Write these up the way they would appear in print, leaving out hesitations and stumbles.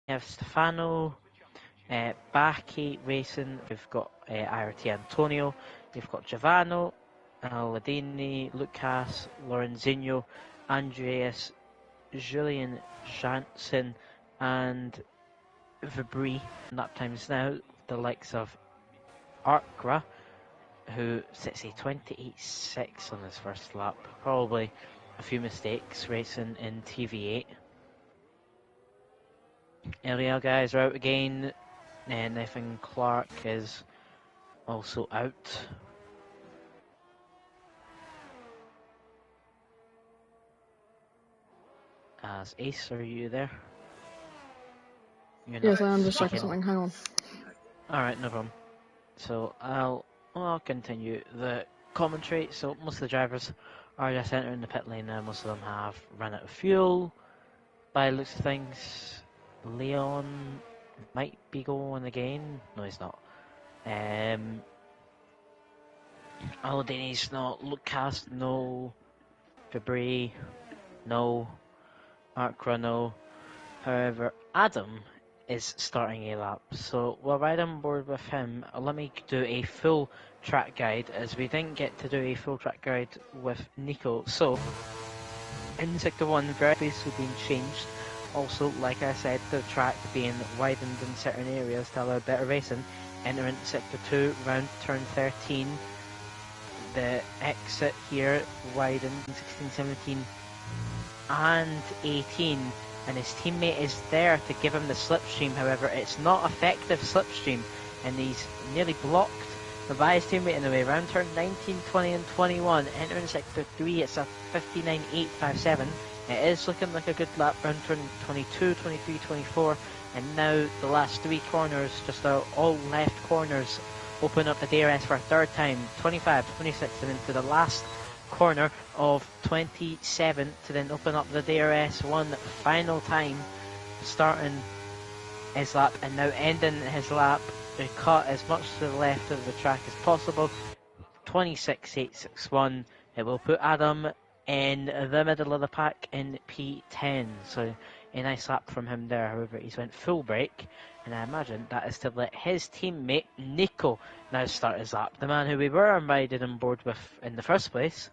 We have Stefano, Bacchi racing. We've got IRT Antonio. We've got Giovanni, Aladini, Lucas, Lorenzinho, Andreas, Julian Janssen, and Vibri. Lap times now, the likes of Arkra, who sits a 28.6 on his first lap. Probably a few mistakes racing in TV8. Earlier guys are out again. Nathan Clark is also out. As Ace, are you there? Yes, I am just checking something. Hang on. Alright, no problem. So I'll continue the commentary. So most of the drivers are just entering the pit lane now. Most of them have run out of fuel. By the looks of things, Leon might be going again. No, he's not. Aladini's not. Lucas, no. Fabri, no. Arkra, no. However, Adam is starting a lap, so we'll ride on board with him. Let me do a full track guide, as we didn't get to do a full track guide with Nico. So, in Sector 1, very basically being changed. Also, like I said, the track being widened in certain areas to allow better racing. Entering Sector 2, round turn 13. The exit here widened in 16, 17 and 18. And his teammate is there to give him the slipstream. However, it's not effective slipstream, and he's nearly blocked by his teammate in the way. Round turn 19, 20 and 21. Entering Sector 3, it's a 59.857. It is looking like a good lap. Round turn 22, 23, 24. And now the last three corners, just all left corners, open up the DRS for a third time. 25, 26 and into the last corner of 27 to then open up the DRS one final time, starting his lap and now ending his lap. They cut as much to the left of the track as possible. 26.861. It will put Adam in the middle of the pack in P10. So a nice lap from him there. However, he's went full brake, and I imagine that is to let his teammate Nico now start his lap. The man who we were riding on board with in the first place,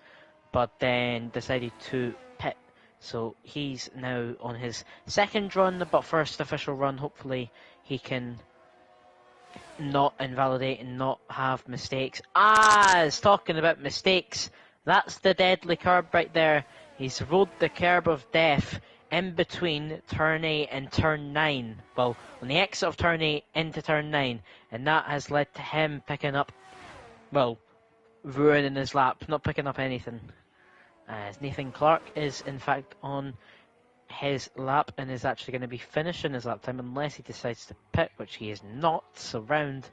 but then decided to pit. So he's now on his second run, but first official run. Hopefully he can not invalidate and not have mistakes. It's talking about mistakes. That's the deadly curb right there. He's rode the curb of death in between turn 8 and turn 9. Well, on the exit of turn 8 into turn 9. And that has led to him picking up, well, ruining his lap, not picking up anything. As Nathan Clark is in fact on his lap and is actually going to be finishing his lap time unless he decides to pit, which he is not. So round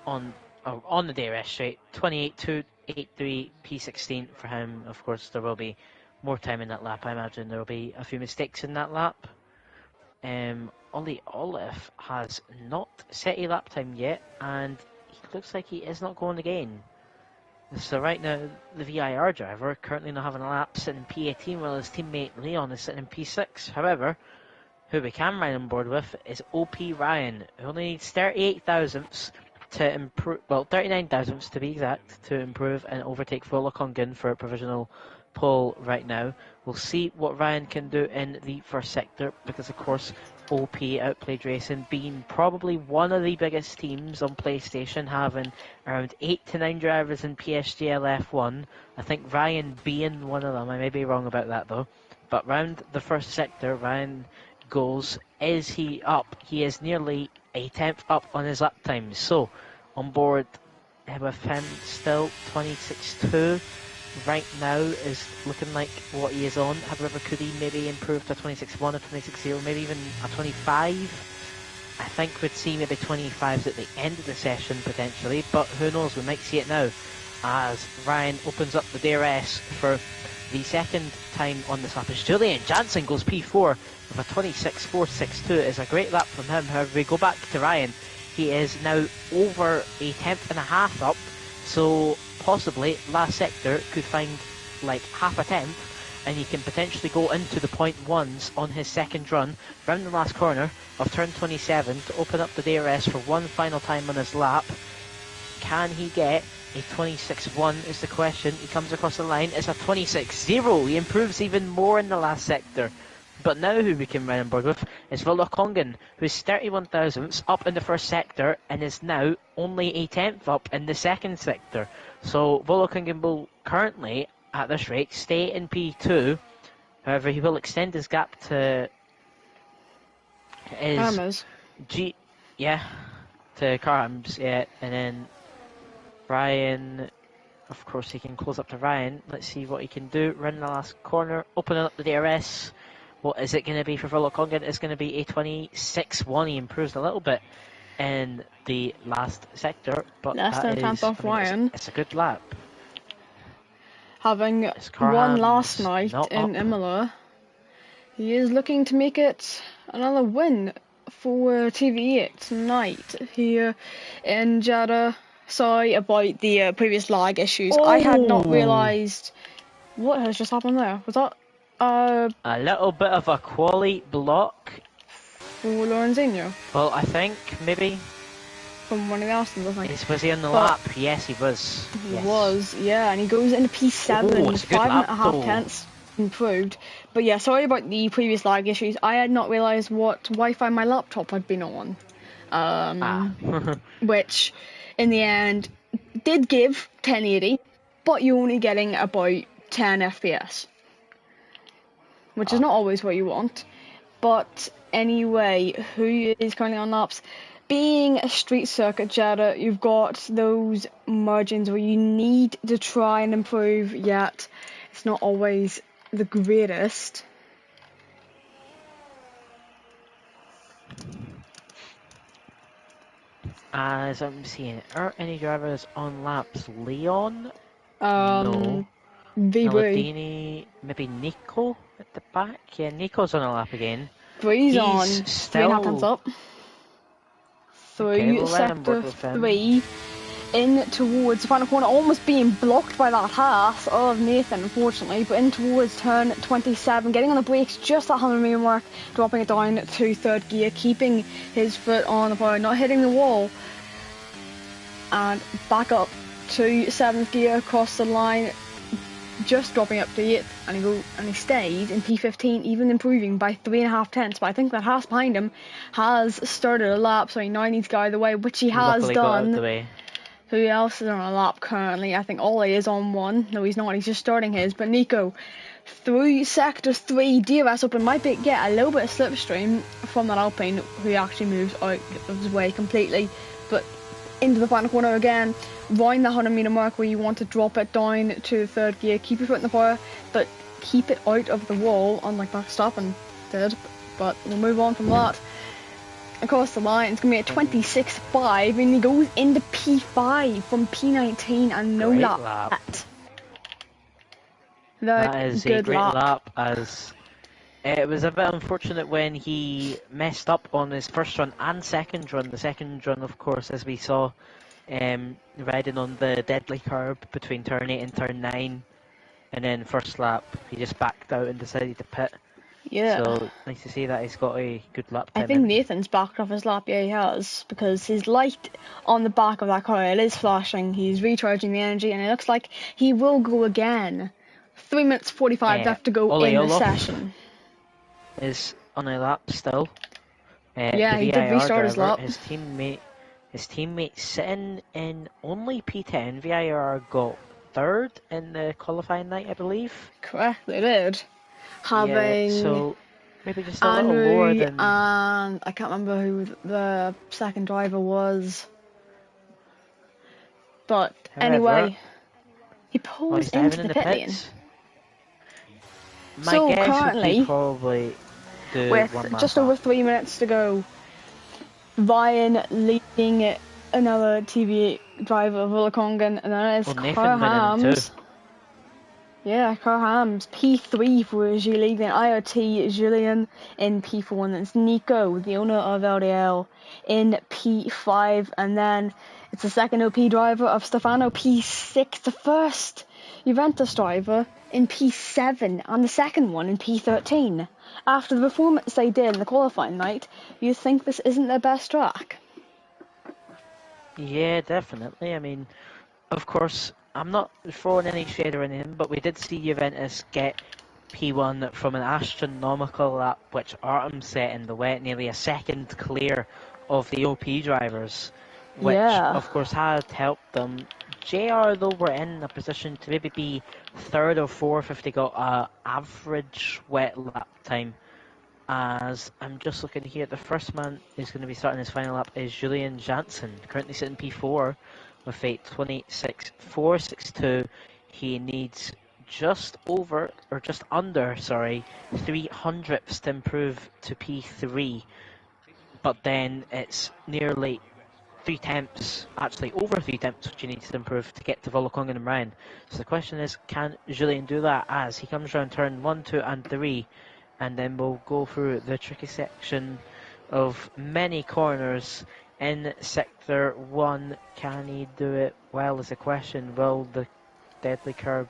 on the DRS straight, 28.283 P16 for him. Of course, there will be more time in that lap. I imagine there will be a few mistakes in that lap. Ollie Olive has not set a lap time yet, and he looks like he is not going again. So right now, the VIR driver currently not having a lap, sitting in P18, while his teammate Leon is sitting in P6. However, who we can ride on board with is OP Ryan, who only needs 38 thousandths to improve, well, 39 thousandths to be exact, to improve and overtake Vola Kongen for a provisional pole right now. We'll see what Ryan can do in the first sector, because of course OP Outplayed Racing being probably one of the biggest teams on PlayStation, having around 8 to 9 drivers in PSGL F1. I think Ryan being one of them. I may be wrong about that though. But round the first sector, Ryan goes. Is he up? He is nearly a tenth up on his lap times. So, on board with him still 26.2 right now is looking like what he is on. However, could he maybe improve to 26.1 or 26.0, maybe even a 25? I think we'd see maybe 25s at the end of the session potentially, but who knows, we might see it now as Ryan opens up the DRS for the second time on this lap. As Julian Jansen goes P4 with a 26.462. It's a great lap from him. However, we go back to Ryan. He is now over a tenth and a half up, so possibly last sector could find like half a tenth, and he can potentially go into the point ones on his second run round the last corner of turn 27 to open up the DRS for one final time on his lap. Can he get a 26.1 is the question. He comes across the line, it's a 26.0. He improves even more in the last sector. But now who we can run on board with is Volokongen, who's 31 thousandths up in the first sector and is now only a tenth up in the second sector. So Volokongen will currently, at this rate, stay in P2. However, he will extend his gap to his to Carhams, yeah, and then Ryan, of course he can close up to Ryan. Let's see what he can do. Run the last corner, opening up the DRS. What is it going to be for Volokongen? It's going to be a 26.1. He improves a little bit in the last sector, but it's a good lap. Having won last night in Imola, he is looking to make it another win for TV8 tonight here in Jeddah. Sorry about the previous lag issues. I had not realised what has just happened there. Was that a little bit of a quali block for Lorenzino? Well, I think maybe from one of the Astons, I think. Was he on the lap? Yes, he was. He was, yeah, and he goes into P7, 5.5 tenths improved. But yeah, sorry about the previous lag issues. I had not realised what Wi-Fi my laptop had been on. Which, in the end, did give 1080, but you're only getting about 10 FPS. Which is not always what you want. But anyway, who is currently on laps? Being a street circuit Jeddah, you've got those margins where you need to try and improve, yet it's not always the greatest. As I'm seeing, are any drivers on laps? Leon? No. Maladini, maybe Nico at the back? Yeah, Nico's on a lap again. He's on 3.5 tenths up. Through sector 3, in towards the final corner, almost being blocked by that pass of Nathan, unfortunately, but in towards turn 27, getting on the brakes just at 100 meter mark, dropping it down to third gear, keeping his foot on the power, not hitting the wall, and back up to 7th gear across the line, just dropping up to 8th, and he stayed in P15, even improving by 3.5 tenths. But I think that Haas behind him has started a lap, so he now needs to go out of the way, which he has done. Who else is on a lap currently? I think Ole is on one. No, he's not. He's just starting his. But Nico, through sector 3, DRS open, might get a little bit of slipstream from that Alpine, who actually moves out of his way completely. But into the final corner again, round the 100 meter mark where you want to drop it down to third gear, keep your foot in the fire, but keep it out of the wall, unlike Verstappen did. But we'll move on from that. Across the line, it's going to be a 26.5, and he goes into P5 from P19 and no lap. That is a great lap, as it was a bit unfortunate when he messed up on his first run and second run. The second run, of course, as we saw, riding on the deadly curb between turn 8 and turn 9, and then first lap he just backed out and decided to pit. Yeah. So nice to see that he's got a good lap time. I think Nathan's backed off his lap. Yeah, he has, because his light on the back of that car, it is flashing. He's recharging the energy, and it looks like he will go again. 3 minutes 45 left to go in the session. Is on a lap still. Yeah, the he did VIR restart his driver, lap. his teammate sitting in only P10. VIR got third in the qualifying night, I believe. Correct, they did. Yeah, Having so maybe just a little more Andrew than. and I can't remember who the second driver was. But However, anyway, he pulls he's diving into in the the pit lane. pits. My So guess would be currently, probably do with one lap just over back. 3 minutes to go, Ryan leading another TV driver, Vulakongan, and then it's Nathan winning him too. Carhams. Yeah, Carhams, P3 for Julie, then IoT, Julian in P4, and it's Nico, the owner of LDL, in P5, and then it's the second OP driver of Stefano, P6, the first Juventus driver in P7, and the second one in P13. After the performance they did in the qualifying night, you think this isn't their best track? Yeah, definitely. I mean, of course, I'm not throwing any shade or anything, but we did see Juventus get P1 from an astronomical lap, which Artem set in the wet, nearly a second clear of the OP drivers, which Yeah. of course had helped them. JR though were in a position to maybe be third or fourth if they got a average wet lap time. As I'm just looking here, the first man who's going to be starting his final lap is Julian Janssen, currently sitting P4 with a 26.462. He needs just over, or just under, sorry, 300ths to improve to P3, but then it's nearly 3 tenths, actually over 3 tenths, which you need to improve to get to Volokongan and Ryan. So the question is, can Julian do that as he comes around turn 1, 2 and 3, and then we'll go through the tricky section of many corners in sector 1. Can he do it well is the question. Will the deadly curb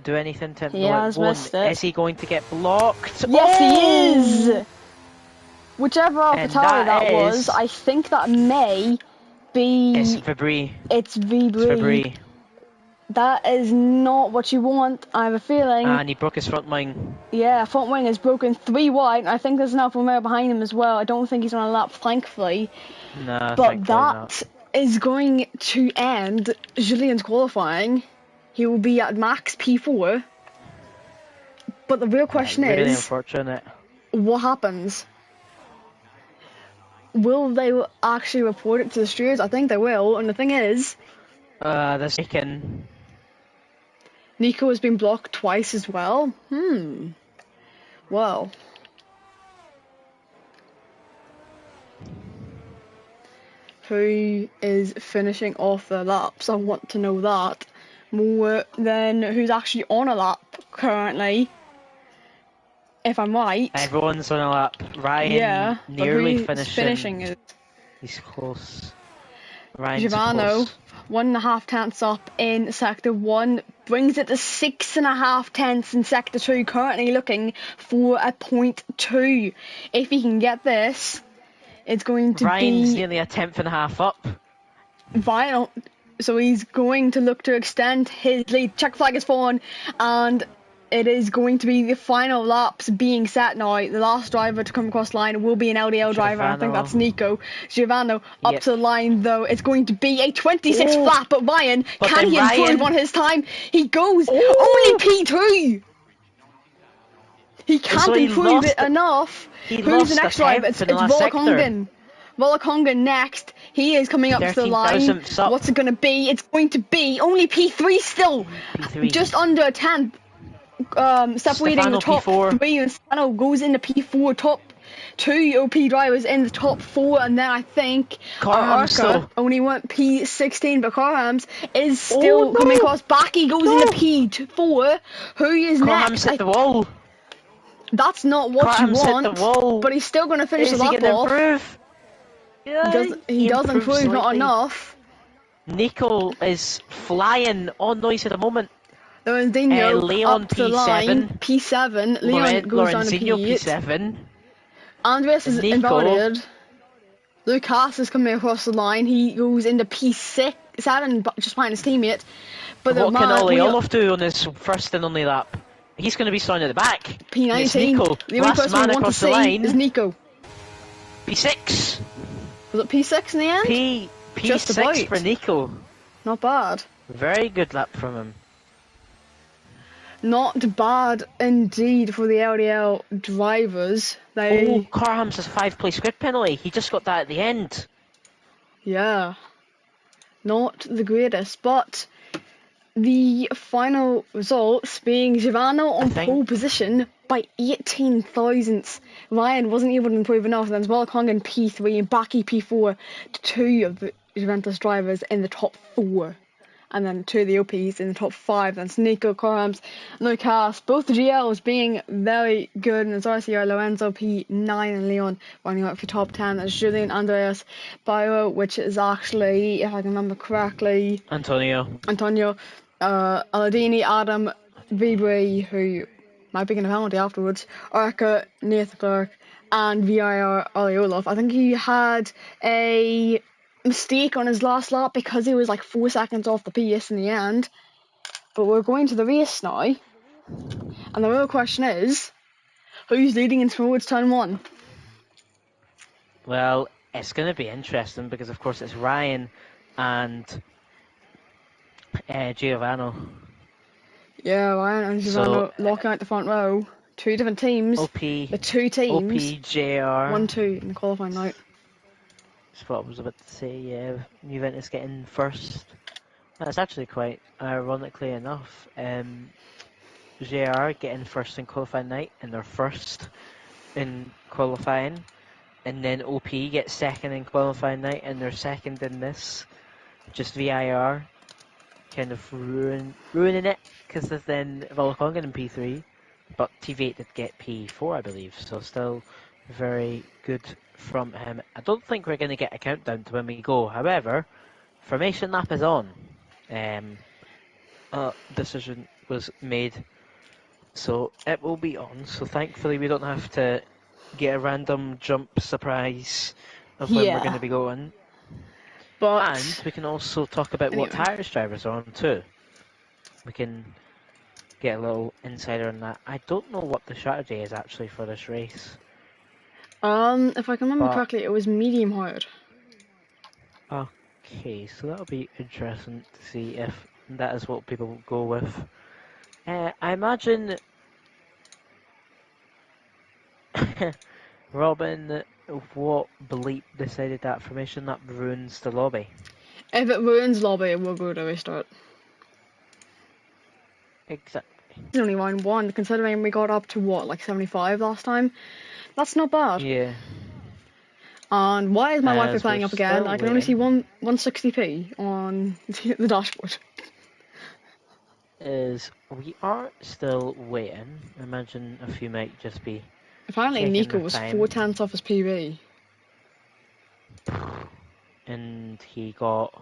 do anything to him? He No, it has won't. missed it. Is he going to get blocked? Yes, he Oh! is! Whichever And AlphaTauri that that was, is... I think that may be... It's Vibri. It's It's Vibri. Vibri. That is not what you want, I have a feeling. And he broke his front wing. Yeah, front wing is broken 3 wide. I think there's an Alfa Romeo behind him as well. I don't think he's on a lap, thankfully. No, But thankfully that not. is going to end Julian's qualifying. He will be at max P4. But the real question Really is, unfortunate. what happens? Will they actually report it to the stewards? I think they will. And the thing is, This weekend. Nico has been blocked twice as well. Well. Who is finishing off their laps? I want to know that more than who's actually on a lap currently. If I'm right. Everyone's on a lap. Ryan Yeah, nearly but who's finishing is He's close. Ryan's Giovanni, close. 1.5 tenths up in sector 1, brings it to 6.5 tenths in sector 2, currently looking for a .2. If he can get this, it's going to Ryan's be nearly a tenth and a half up. vital. So he's going to look to extend his lead. Check flag is fallen, and it is going to be the final laps being set now. The last driver to come across the line will be an LDL driver. I think that's Nico. Giovanni up to the line, though. It's going to be a 26 lap, but Ryan, can he improve on his time? He goes only P2. He can't improve it enough. Who's the next driver? It's Volokongan. Volokongan next. He is coming up to the line. What's it going to be? It's going to be only P3 still. P3. Just under a tenth. Separating the top P4. 3, and Stefano goes into P4, top 2 OP drivers in the top 4, and then I think Arca only went P16, but Carhams is still coming across. Baki goes into P4. Who is next? Hit the wall. That's not what you want, hit the wall. but he's still going to finish the lap off. Improve? Yeah, He does improve, not enough. Nico is flying. Oh no, he's at the moment. Lorenzino Leon up to the line, P7. Leon goes down to P8. P7. Andreas is Nico. invalid. Lucas is coming across the line. He goes into P7, just behind his teammate. But what can Olaf do on his first and only lap? He's going to be starting at the back. P19. It's Nico. The only person we want to see is Nico. P6. Was it P6 in the end? Just P6 about. for Nico. Not bad. Very good lap from him. Not bad indeed for the LDL drivers. Oh, Carham's has 5-place grid penalty. He just got that at the end. Yeah. Not the greatest, but the final results being Giovanni on pole position by 18 thousandths. Ryan wasn't able to improve enough, and then Welkong in P3 and Baki P4 to 2 of the Juventus drivers in the top 4. And then 2 of the OPs in the top 5. That's Nico, Corhams, Lucas. Both the GLs being very good. And it's RCR, Lorenzo, P9, and Leon running out for top 10. That's Julian, Andreas, Byro, which is actually, if I can remember correctly, Antonio, Aladini, Adam, Vibri, who might be getting a penalty afterwards, Arca, Nathan Clark, and VIR Ollie Olaf. I think he had a mistake on his last lap because he was like 4 seconds off the PS in the end. But we're going to the race now, and the real question is, who's leading in towards turn 1? Well, it's going to be interesting because of course it's Ryan and Giovanni. Yeah, Ryan and Giovanni locking out the front row. 2 different teams. The 2 teams. OP, JR. 1-2 in the qualifying night. That's what I was about to say, yeah. Juventus getting first. That's actually quite ironically enough. JR getting first in qualifying night, and they're first in qualifying. And then OP gets second in qualifying night, and they're second in this. Just VIR kind of ruining it, because there's then Volkongen in P3, but TV8 did get P4, I believe, so still very good from him. I don't think we're going to get a countdown to when we go. However, formation lap is on. Decision was made, so it will be on. So thankfully we don't have to get a random jump surprise of when we're going to be going. And we can also talk about what tyres drivers are on too. We can get a little insider on that. I don't know what the strategy is actually for this race. If I can remember correctly, it was medium hard. Okay, so that'll be interesting to see if that is what people go with. I imagine Robin, what bleep decided that formation that ruins the lobby? If it ruins lobby, we'll go to restart. Exactly. It's only round 1, considering we got up to what, like 75 last time? That's not bad. Yeah. And why is my Wi-Fi playing up again? I can only see 160p on the dashboard. We are still waiting. Imagine a few might just be. Apparently Nico was 4/10 off his PB. And he got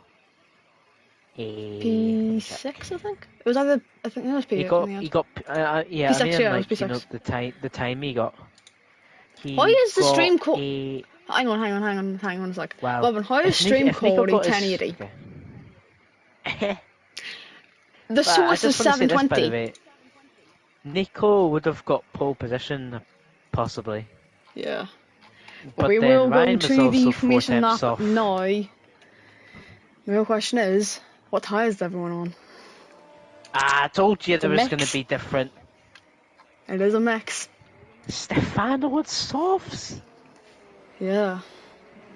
a P6, I think. It was either, I think it was P8. He got yeah. P6, I mean, yeah, like, P6. you know, the time he got. Why is the stream called? Hang on a sec. Wow. Robin, how is stream quality 1080? Okay. The source is 720. Nico would have got pole position, possibly. Yeah. But we then will Ryan go to the formation lap off. now. The real question is, what tyres is everyone on? I told you there was going to be different. It is a mix. Stefano with softs. Yeah.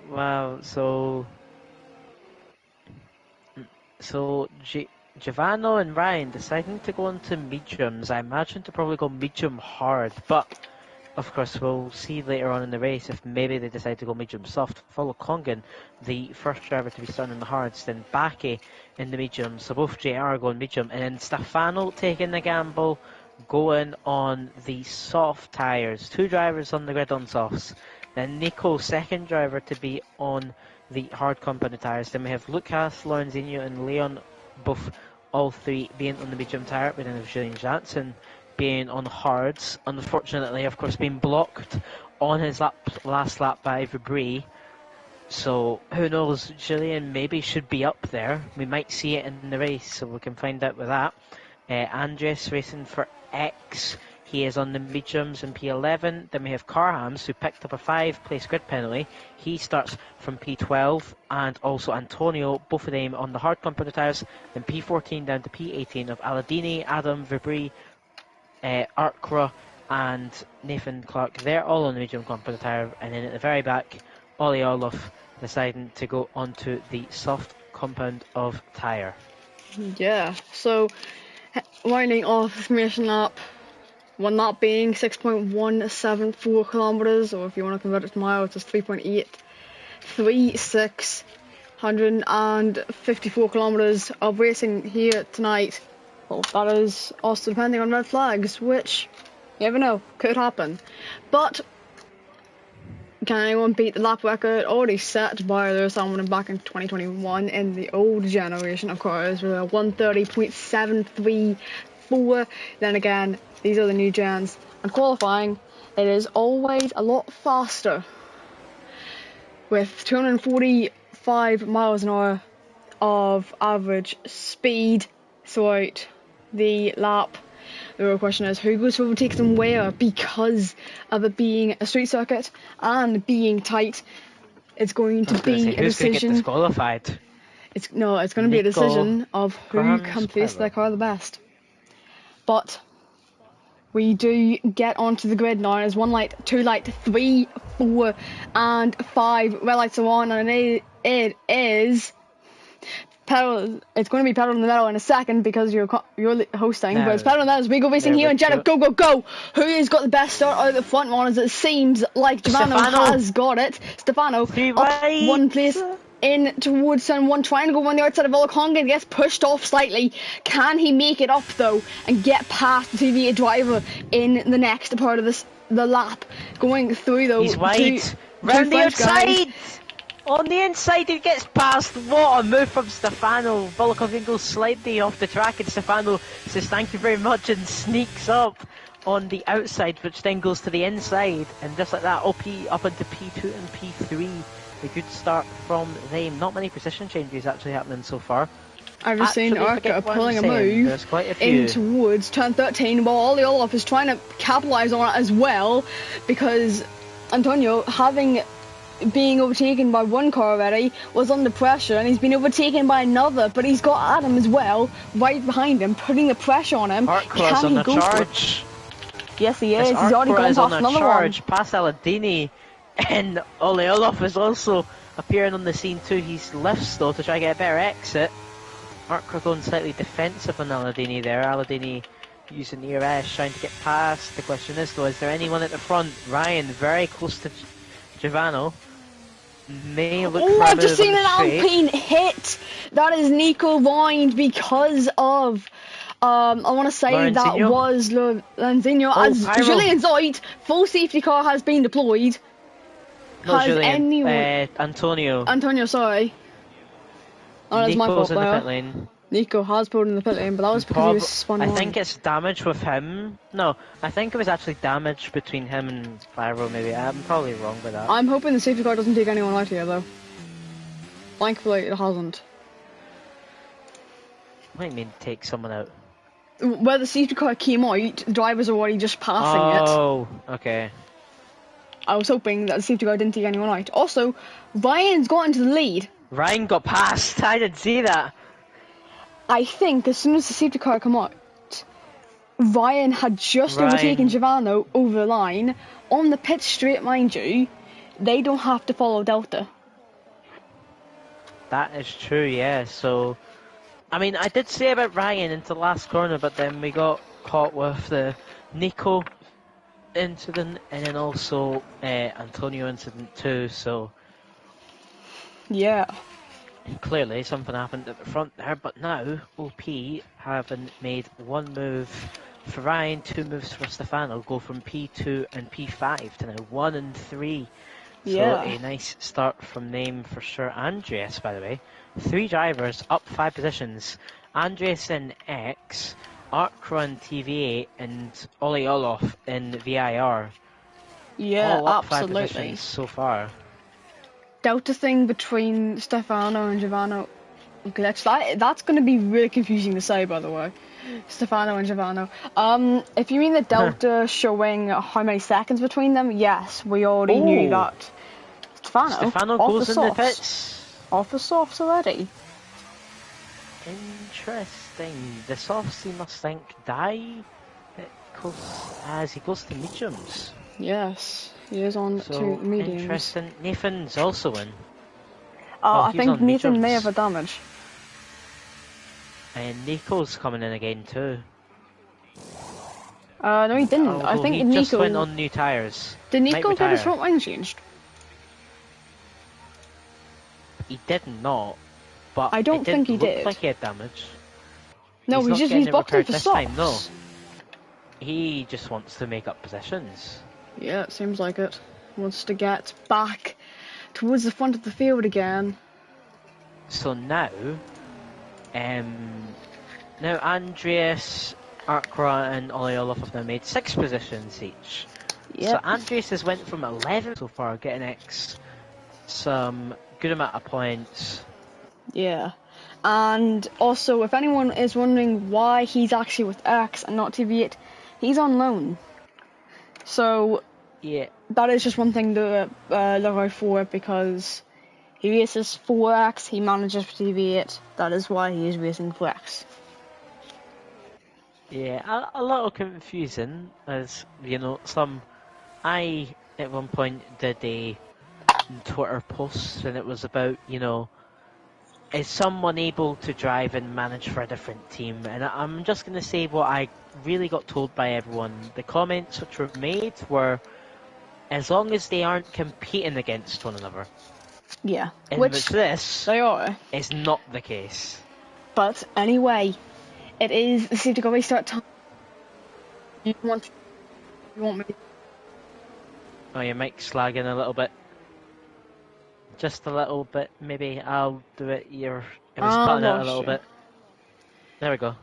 Wow. So Giovanni and Ryan deciding to go into mediums. I imagine to probably go medium hard, but of course we'll see later on in the race if maybe they decide to go medium soft. Follow Kongen, the first driver to be starting in the hards, then Baki in the medium. So both JR going medium, and then Stefano taking the gamble, going on the soft tyres. 2 drivers on the grid on softs. Then Nico, second driver to be on the hard company tyres. Then we have Lucas, Lorenzinho and Leon, all 3 being on the medium tyre. We then have Julian Janssen being on hards. Unfortunately, of course, being blocked on his last lap by Vibri. So who knows, Julian maybe should be up there. We might see it in the race, so we can find out with that. Andres racing for X, He is on the mediums in P11. Then we have Carhams, who picked up a 5-place grid penalty. He starts from P12, and also Antonio, both of them on the hard compound tyres. Then P14 down to P18 of Aladini, Adam, Vibri, Arkra, and Nathan Clark. They're all on the medium compound tyre. And then at the very back, Ollie Olof deciding to go onto the soft compound of tyre. Yeah, so winding off information lap, one lap being 6.174 kilometers, or if you want to convert it to miles, it's 3.836, 154 kilometers of racing here tonight. Well, that is also depending on red flags, which you never know, could happen. But can anyone beat the lap record already set by someone back in 2021 in the old generation of cars with a 130.734? Then again, these are the new gens, and qualifying, it is always a lot faster, with 245 miles an hour of average speed throughout the lap. The real question is who goes to overtake them where, because of it being a street circuit and being tight. It's going to be a Who's going to decision. get disqualified? It's going to be a decision of who can place their car the best. But we do get onto the grid now. There's 1 light, 2 light, 3, 4, and 5 red lights are on, and it is pedal. It's going to be pedal in the metal in a second because you're hosting, but it's pedal in the metal as we go racing here in Jeddah. Go, go, go! Who has got the best start out of the front runners? It seems like Giovanni has got it. Stefano up 1 place in towards turn 1, trying to go on the outside of Olakonga, gets pushed off slightly. Can he make it up though and get past the TVA driver in the next part of the lap? Going through though. He's wide. Round the outside! On the inside, he gets past. What a move from Stefano. Volokovic goes slightly off the track, and Stefano says thank you very much and sneaks up on the outside, which then goes to the inside. And just like that, up into P2 and P3. A good start from them. Not many position changes actually happening so far. I've just seen Arca pulling a move in towards turn 13, while Ollie Olof is trying to capitalise on it as well, because Antonio, being overtaken by one car already, was under pressure, and he's been overtaken by another, but he's got Adam as well right behind him, putting the pressure on him. Can he go charge? Yes, he is. He's already gone past another one. Past Aladini, and Ollie Olof is also appearing on the scene too. He's lifts though to try to get a better exit. Arca going slightly defensive on Aladini there. Aladini using the ERS, trying to get past. The question is though, is there anyone at the front? Ryan very close to Giovanni. May look for I've just seen an Alpine hit. That is Nico Wind because of I want to say Lorenzinho. That was Lorenzinho. As Julian's out, full safety car has been deployed. Not Julian, Antonio. Antonio, sorry. Oh, that's my fault in the pit lane. Nico has pulled in the pit lane, but that was because he was spun I think it's damage with him. No, I think it was actually damage between him and Pyro, maybe. I'm probably wrong with that. I'm hoping the safety car doesn't take anyone out here, though. Thankfully, it hasn't. What do you mean, take someone out? Where the safety car came out, the drivers are already just passing it. Oh, okay. I was hoping that the safety car didn't take anyone out. Also, Ryan's got into the lead. Ryan got past. I didn't see that. I think as soon as the safety car came out, Ryan had just overtaken Giovanni over the line. On the pit straight, mind you, they don't have to follow Delta. That is true, yeah. So, I mean, I did say about Ryan into the last corner, but then we got caught with the Nico incident and then also Antonio incident too, so yeah, clearly something happened at the front there. But now OP having made one move for Ryan, 2 moves for Stefano, go from P2 and P5 to now 1 and 3. Yeah. So a nice start from them for sure. Andreas, by the way, 3 drivers up 5 positions. Andreas in X, Arcra in TVA, and Ollie Olof in VIR. Yeah, all up absolutely. 5 positions so far. Delta thing between Stefano and Giovanni Okay, that's going to be really confusing to say, by the way. Stefano and Giovanni. If you mean the delta showing how many seconds between them, yes, we already knew that. Stefano off goes the in the softs. pits. Off the softs already. Interesting. The softs, he must think, die as he goes to mediums. Yes, he is on So, to mediums. interesting. Nathan's also in. I think Nathan mediums. may have a damage. And Nico's coming in again too. No, he didn't. Although I think he Nico just went on new tyres. Did Nico get his front wing changed? He did not. But I don't think he did. Like he had damage. No, he's boxed in for softs. No. He just wants to make up positions. Yeah, it seems like it. Wants to get back towards the front of the field again. So now, Andreas, Arkra and Ollie Olaf have now made 6 positions each. Yep. So Andreas has went from 11 so far, getting some good amount of points. Yeah. And also, if anyone is wondering why he's actually with X and not TV8, he's on loan. So, yeah, that is just one thing to look out for, because he races for X, he manages for TV8. That is why he is racing for X. Yeah, a little confusing, as you know. I at one point did a Twitter post, and it was about, is someone able to drive and manage for a different team? And I'm just going to say what I really got told by everyone. The comments which were made were, as long as they aren't competing against one another. Yeah, which this they are. Is not the case. But anyway, it is the safety car restart time. You want me? Oh, your mic's lagging a little bit. Just a little bit, maybe. I'll do it. It was cutting out a little bit. There we go.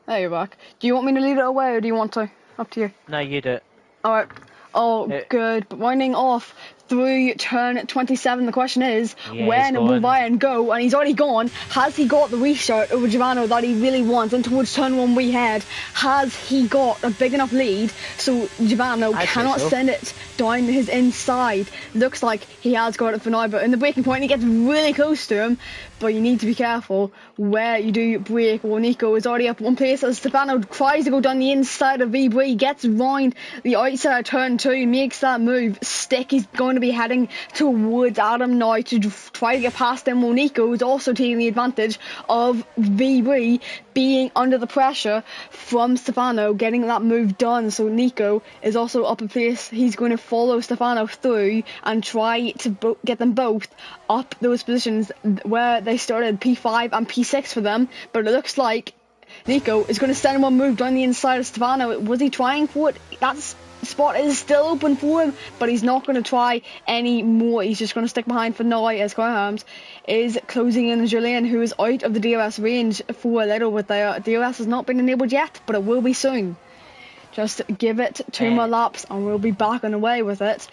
There you're back. Do you want me to lead it away, or do you want to? Up to you. No, you do it. Alright. Oh, good. But winding off through turn 27, the question is, when will Ryan go? And he's already gone. Has he got the restart over Giovanni that he really wants? And towards turn 1 we head. Has he got a big enough lead so Giovanni cannot send it down his inside? Looks like he has got it for now, but in the braking point he gets really close to him. But you need to be careful where you do brake. Well, Nico is already up one place as Stefano tries to go down the inside of VB, gets round the outside of turn 2, makes that move. Stick, he's going to be heading towards Adam now to try to get past him. Well, Nico is also taking the advantage of VB being under the pressure from Stefano getting that move done. So Nico is also up a place. He's going to follow Stefano through and try to get them both up those positions where they started, P5 and P6 for them. But it looks like Nico is going to send one move down the inside of Stefano. Was he trying for it? That spot is still open for him, but he's not going to try any more. He's just going to stick behind for now as Grahams is closing in Julien, who is out of the DRS range for a little bit there. DRS has not been enabled yet, but it will be soon. Just give it 2 more laps and we'll be back on the way with it.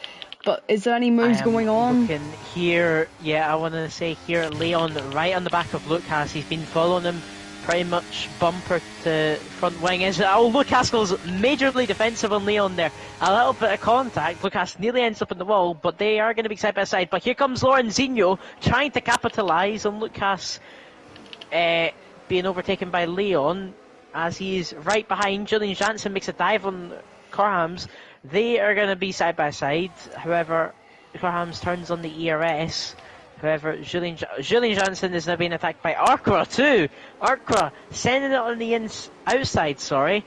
But is there any moves going on? Looking here, I want to say here, Leon right on the back of Lucas. He's been following him pretty much bumper to front wing. Lucas goes majorly defensive on Leon there. A little bit of contact. Lucas nearly ends up in the wall, but they are going to be side by side. But here comes Lorenzinho trying to capitalise on Lucas being overtaken by Leon as he's right behind. Julian Janssen makes a dive on Corhams. They are going to be side by side. However, Corhams turns on the ERS. However, Julian Janssen is now being attacked by Arkra too. Arkra sending it on the outside, sorry.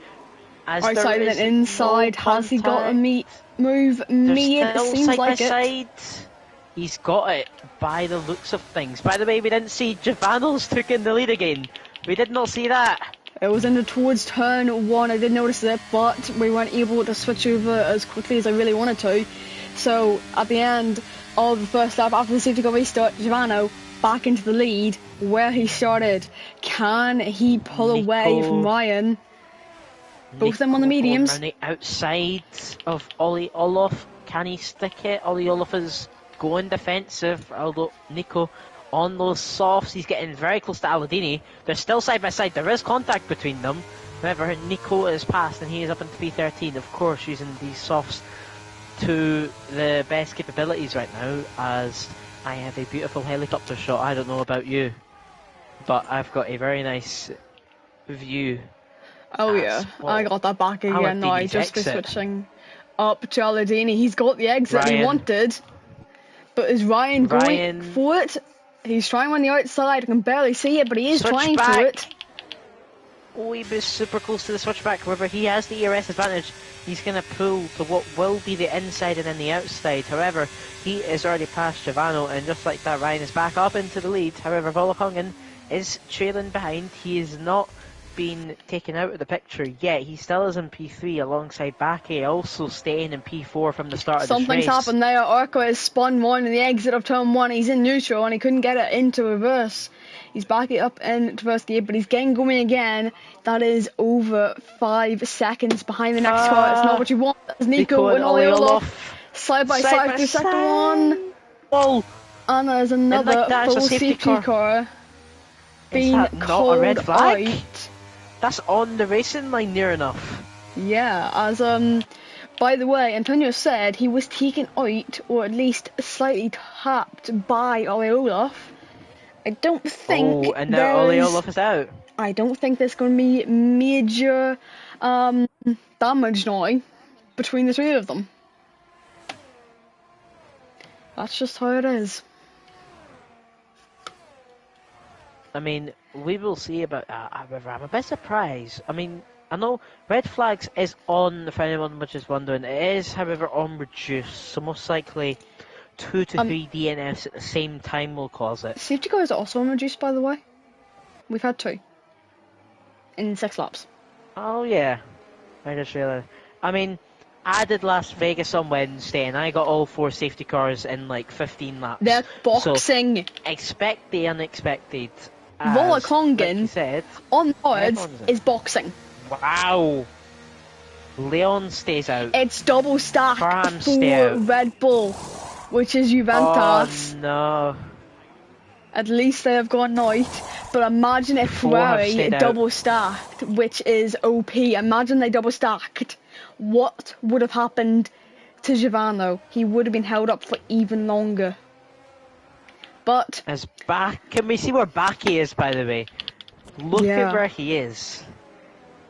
Outside and inside. Has he got a move? It seems like it. He's got it by the looks of things. By the way, we didn't see Javanos took in the lead again. We did not see that. It was towards turn 1. I did notice it, but we weren't able to switch over as quickly as I really wanted to. So at the end of the first lap, after the safety car restart, Giovanni back into the lead where he started. Can he pull away from Ryan? Both of them on the mediums. On the outside of Ollie Olaf. Can he stick it? Ollie Olaf is going defensive, although Nico on those softs. He's getting very close to Aladini. They're still side by side. There is contact between them. However, Nico is passed and he is up in P13. Of course, using these softs to the best capabilities right now, as I have a beautiful helicopter shot. I don't know about you, but I've got a very nice view. Oh yeah, I got that back again now. Just by switching up to Aladini. He's got the exit he wanted, but is Ryan going for it? He's trying on the outside. I can barely see it, but he is trying for it. Oh, he was super close to the switchback. However, he has the ERS advantage. He's going to pull to what will be the inside and then the outside. However, he is already past Giovanno, and just like that, Ryan is back up into the lead. However, Volakongen is trailing behind. He is not been taken out of the picture yet. He still is in P3 alongside Baki, also staying in P4 from the start of this race. Something's happened there. Orko has spun one in the exit of turn 1. He's in neutral and he couldn't get it into reverse. He's backing up into first gear, but he's getting going again. That is over 5 seconds behind the next car. It's not what you want. That's Nico and Olaf side by side through sector 1. Whoa! And there's another full safety car being called a red flag? out. That's on the racing line near enough. Yeah, as by the way, Antonio said he was taken out, or at least slightly tapped by Ole Olaf. I don't think. Oh, and now Ole Olaf is out. I don't think there's going to be major damage now between the three of them. That's just how it is. I mean, we will see about that. However, I'm a bit surprised. I mean, I know red flags is on, for anyone which is wondering. It is, however, on reduced. So most likely 2 to 3 DNFs at the same time will cause it. Safety car is also on reduced, by the way. We've had 2 in 6 laps. Oh yeah, I just realised. I mean, I did Las Vegas on Wednesday, and I got all 4 safety cars in like 15 laps. They're boxing. So expect the unexpected. Volakongen like on boards is boxing. Wow. Leon stays out. It's double stack for Red Bull, which is Juventus. Oh no. At least they have gone out. But imagine if Ferrari double stacked, which is OP. Imagine they double stacked. What would have happened to Giovanni? He would have been held up for even longer. But can we see where Baki is, by the way? Look at where he is.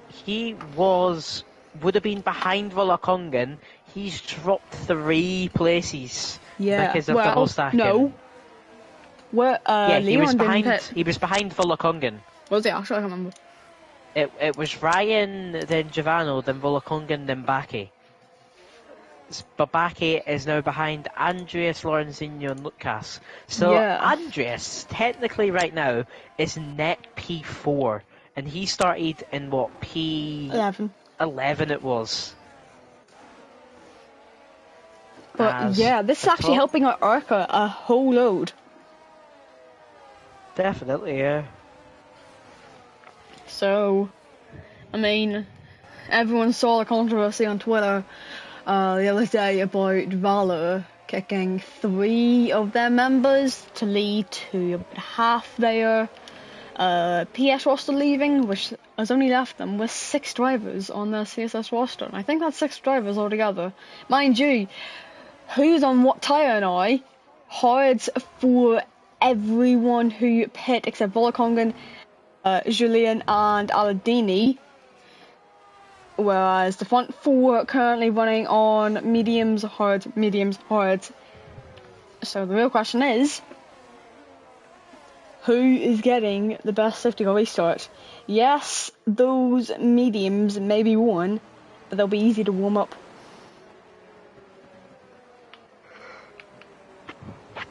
He would have been behind Volakongen. He's dropped 3 places because of double stacking. No. He was behind Volakongen. Was he actually? I can't remember. It was Ryan, then Giovanni, then Volakongen, then Baki. But Baki is now behind Andreas, Lorenzino and Lucas. So Andreas, technically right now, is net P4. And he started in what, P11 it was. But this is actually helping out Arca a whole load. Definitely, yeah. So, I mean, everyone saw the controversy on Twitter the other day about Valor kicking 3 of their members to lead to about half their PS roster leaving, which has only left them with 6 drivers on their CSS roster. And I think that's 6 drivers altogether. Mind you, who's on what tyre now? Hards for everyone who pit except Volakongen, Julian and Aladini. Whereas the front 4 are currently running on mediums, hards. So the real question is, who is getting the best safety car restart? Yes, those mediums may be won, but they'll be easy to warm up.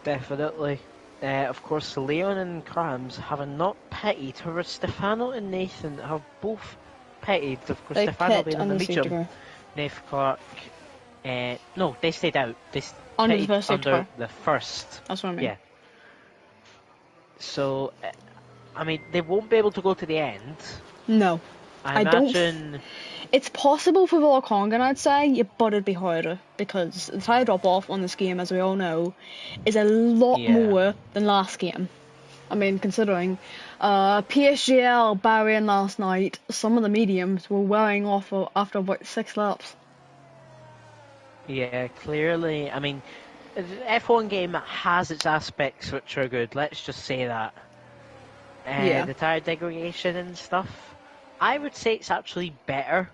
Definitely. Of course, Leon and Krams have not pitted. However, Stefano and Nathan have both pitted. Of course, Stefano being on the medium. Nathan Clark. No, they stayed out. They under the first. That's what I mean. Yeah. So, I mean, they won't be able to go to the end. No. I imagine. It's possible for Volakongen, I'd say, but it'd be harder because the tyre drop off on this game, as we all know, is a lot more than last game. I mean, considering PSGL Bahrain last night, some of the mediums were wearing off after about 6 laps. Yeah, clearly. I mean, the F1 game has its aspects which are good. Let's just say that. Yeah. The tire degradation and stuff. I would say it's actually better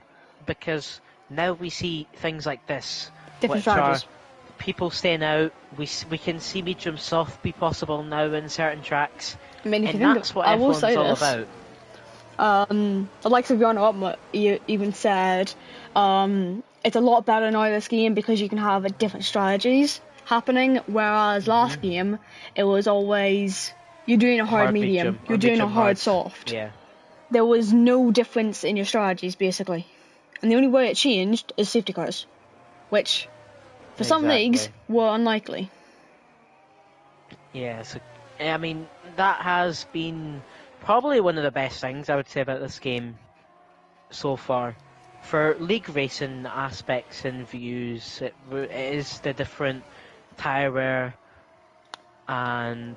because now we see things like this, Different which are strategies. people staying out. We can see medium soft be possible now in certain tracks, I mean, if you and think that's what I will F1's say all this. about. The likes of Jan Upma even said, it's a lot better now this game because you can have different strategies happening, whereas last game it was always you're doing a hard medium, you're doing a hard soft. Yeah. There was no difference in your strategies basically, and the only way it changed is safety cars, which for some leagues were unlikely. Yeah, so I mean that has been probably one of the best things I would say about this game so far. For league racing aspects and views, it is the different tyre wear and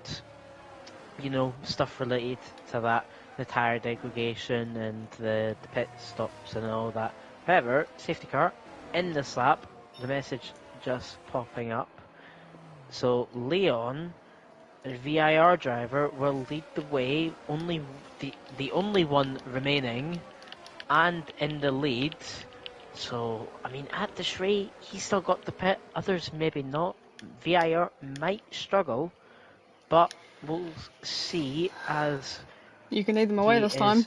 stuff related to that, the tyre degradation and the pit stops and all that. However, safety car in this lap, the message just popping up. So Leon, the VIR driver, will lead the way, the only one remaining, and in the lead. So, I mean, at this rate, he's still got the pit, others maybe not. VIR might struggle, but we'll see as you can lead them away this time.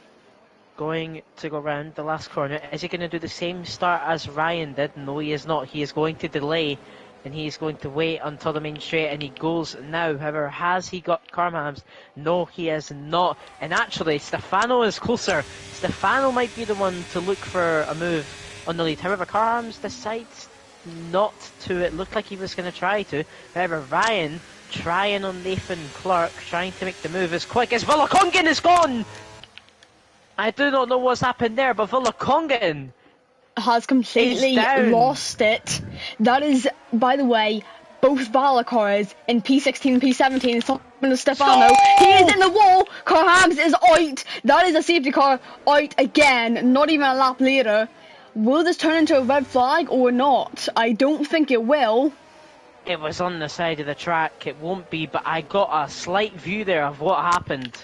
Going to go round the last corner. Is he going to do the same start as Ryan did? No, he is not. He is going to delay, and he is going to wait until the main straight, and he goes now. However, has he got Carmhams? No, he has not. And actually, Stefano is closer. Stefano might be the one to look for a move on the lead. However, Carmhams decides not to. It looked like he was going to try to. However, Ryan trying on Nathan Clark, trying to make the move as quick as Villacongan is gone! I do not know what's happened there, but Villacongan has completely lost it. That is, by the way, both Vala cars in P16 and P17 is talking to Stefano. He is in the wall. Carhams is out. That is a safety car out again. Not even a lap later. Will this turn into a red flag or not? I don't think it will. It was on the side of the track. It won't be, but I got a slight view there of what happened.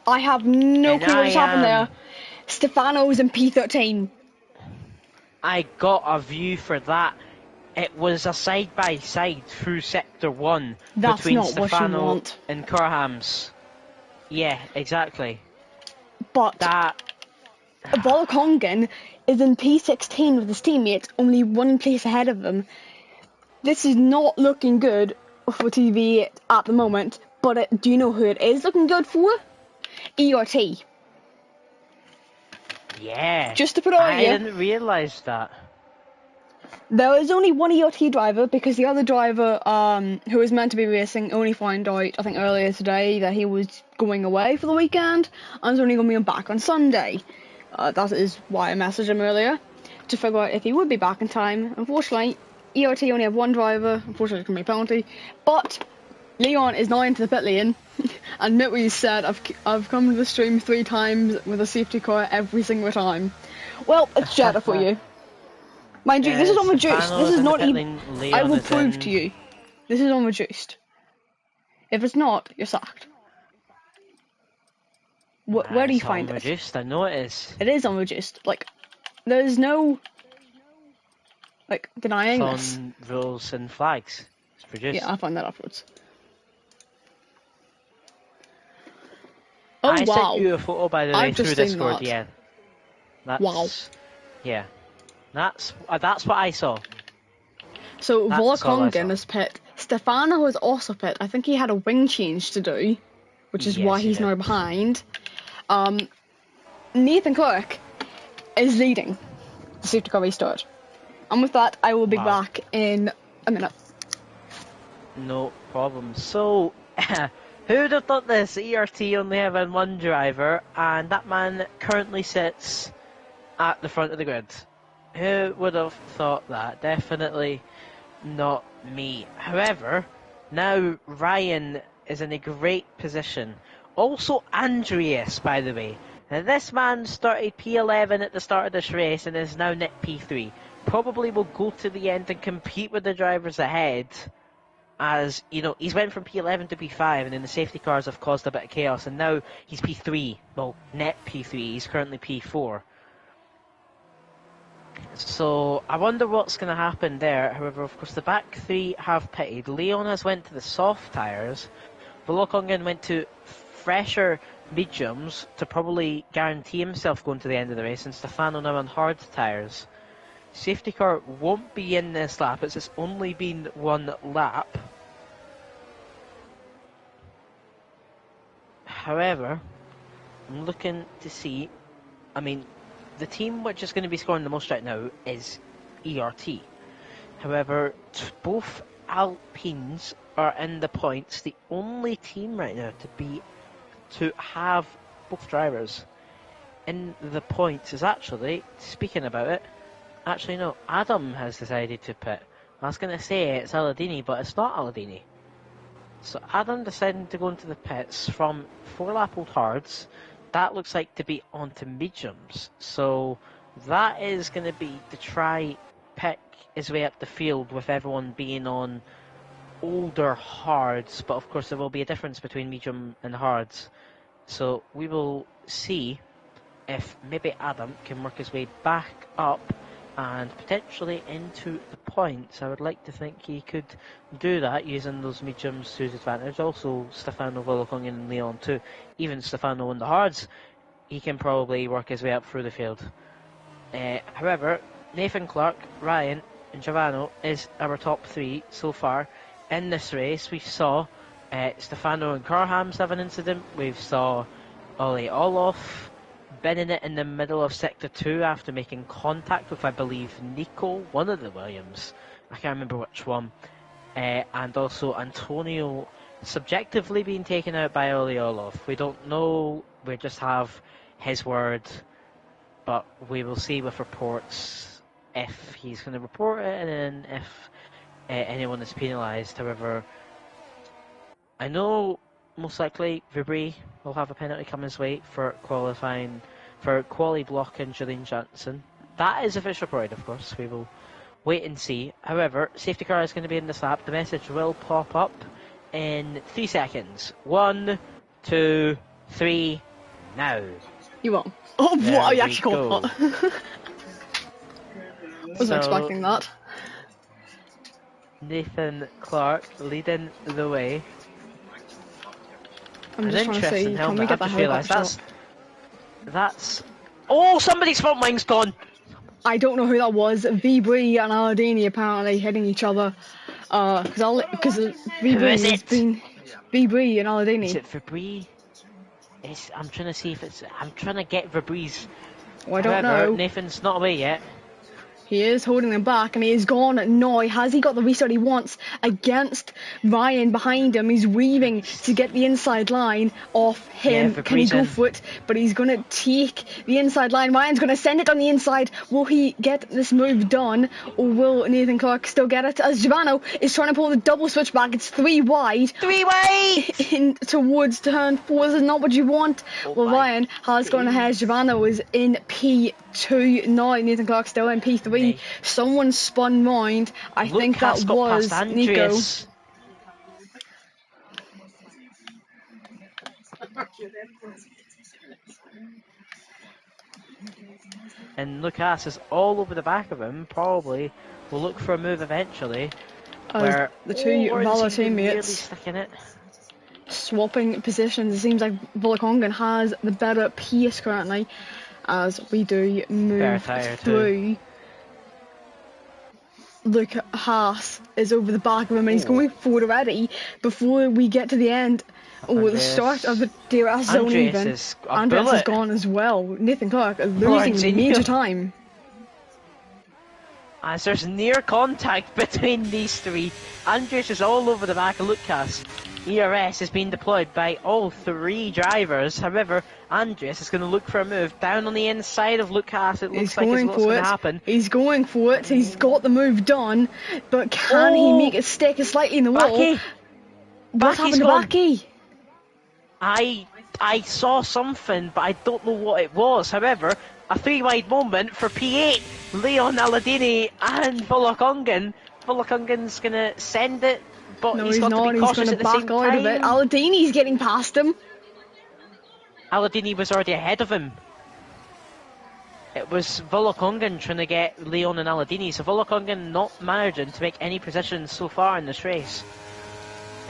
I have no clue what's happened there. Stefano's in P13. I got a view for that. It was a side-by-side through Sector 1 between Stefano and Carhams. Yeah, exactly. But Villacongan is in P16 with his teammates, only one place ahead of them. This is not looking good for TV at the moment, but do you know who it is looking good for? ERT. Yeah. Just to put it on you. I didn't realise that. There is only one ERT driver because the other driver who was meant to be racing only found out, I think earlier today, that he was going away for the weekend and was only going to be back on Sunday. That is why I messaged him earlier to figure out if he would be back in time. Unfortunately, ERT only have one driver. Unfortunately, it's going to be a penalty. But Leon is now into the pit lane, and Mitwee said, I've come to the stream 3 times with a safety car every single time. Well, it's Jeddah for you. Mind you, this is unreduced. This is not even... I will prove to you. This is unreduced. If it's not, you're sacked. Where do you find it? Unreduced, I know it is. It is unreduced. Like, there's no... like, denying this. On rules and flags. It's produced. Yeah, I'll find that afterwards. Oh, I sent you a photo, by the way, through Discord. That. Yeah. That's, wow. Yeah. That's what I saw. So Villacongan is pit. Stefano was also pit. I think he had a wing change to do, which is why he's now behind. Nathan Clark is leading the safety car restart. And with that, I will be back in a minute. No problem. So, who'd have thought this? ERT only having one driver, and that man currently sits at the front of the grid. Who would have thought that? Definitely not me. However, now Ryan is in a great position Also Andreas, by the way. Now this man started P11 at the start of this race and is now net P3. Probably will go to the end and compete with the drivers ahead. As, you know, he's went from P11 to P5 and then the safety cars have caused a bit of chaos and now he's P3. Well, net P3. He's currently P4. So I wonder what's going to happen there. However, of course, the back three have pitted. Leon has went to the soft tyres. Volokongen went to fresher mediums to probably guarantee himself going to the end of the race, and Stefano now on hard tyres. Safety car won't be in this lap, it's only been one lap. However, I'm looking to see, I mean, the team which is going to be scoring the most right now is ERT. However, both Alpines are in the points. The only team right now to have both drivers in the points is actually, speaking about it, actually no, Adam has decided to pit. I was going to say it's Aladini, but it's not Aladini. So Adam decided to go into the pits from 4-lap old hards. That looks like to be onto mediums. So that is going to be to try pick his way up the field with everyone being on older hards. But of course there will be a difference between medium and hards. So we will see if maybe Adam can work his way back up and potentially into the points. I would like to think he could do that using those mediums to his advantage. Also Stefano Volokongen and Leon too. Even Stefano in the hards, he can probably work his way up through the field. However, Nathan Clark, Ryan and Giovanni is our top three so far in this race. We saw Stefano and Carhams have an incident. We saw Ollie Olof binning it in the middle of Sector 2 after making contact with, I believe, Nico, one of the Williams. I can't remember which one. And also Antonio subjectively being taken out by Ollie Olof. We don't know, we just have his word, but we will see with reports if he's going to report it and then if anyone is penalised. However, I know most likely Vibri will have a penalty come his way for qualifying, for quali blocking Julian Janssen. That is official reported, of course. We will wait and see. However, safety car is going to be in this lap. The message will pop up in 3 seconds. 1, 2, 3, now. You won't. Oh, There what? You we actually go. caught that. Wasn't expecting that. Nathan Clark leading the way. I'm just trying to see, can we get that helicopter shot? That's... Oh, somebody's front wing's gone! I don't know who that was. Vibri and Aladini apparently hitting each other. Because Vibri has been... Vibri and Aladini. Is it Vibri? I'm trying to see if it's... I'm trying to get Vibri's... Well, I don't However, know. Nathan's not away yet. He is holding them back and he is gone now. Has he got the restart he wants against Ryan behind him? He's weaving to get the inside line off him. Yeah, can he go for it? But he's going to take the inside line. Ryan's going to send it on the inside. Will he get this move done? Or will Nathan Clark still get it? As Giovanni is trying to pull the double switch back. It's 3 wide. 3 wide! In towards turn 4. This is not what you want. Well, Ryan has gone ahead. Giovanni was in P2 now. Nathan Clark still in P3. Someone spun round. I think that was Nico. And Lucas is all over the back of him. Probably will look for a move eventually. Where the two Valor teammates sticking it. Swapping positions. It seems like Volokongen has the better pace currently as we do move through. Look, Haas is over the back of him and he's going forward already before we get to the end. Oh, the start of the DRS zone even. Andreas is gone as well. Nathan Clark losing major time. As there's near contact between these three. Andreas is all over the back of Lucas. ERS is being deployed by all 3 drivers. However, Andreas is going to look for a move down on the inside of Lucas. It looks like it's what's going to happen. He's going for it. He's got the move done, but can he make it stick slightly in the wall? What happened to Baki? I saw something, but I don't know what it was. However, a 3-wide moment for P8, Leon Aladini and Volokongan. Volokongan's going to send it, but No, he's he's got to not. be He's cautious going at to the same back out of it. time. Aladini's getting past him. Aladini was already ahead of him. It was Volokongan trying to get Leon and Aladini, so Volokongan not managing to make any positions so far in this race.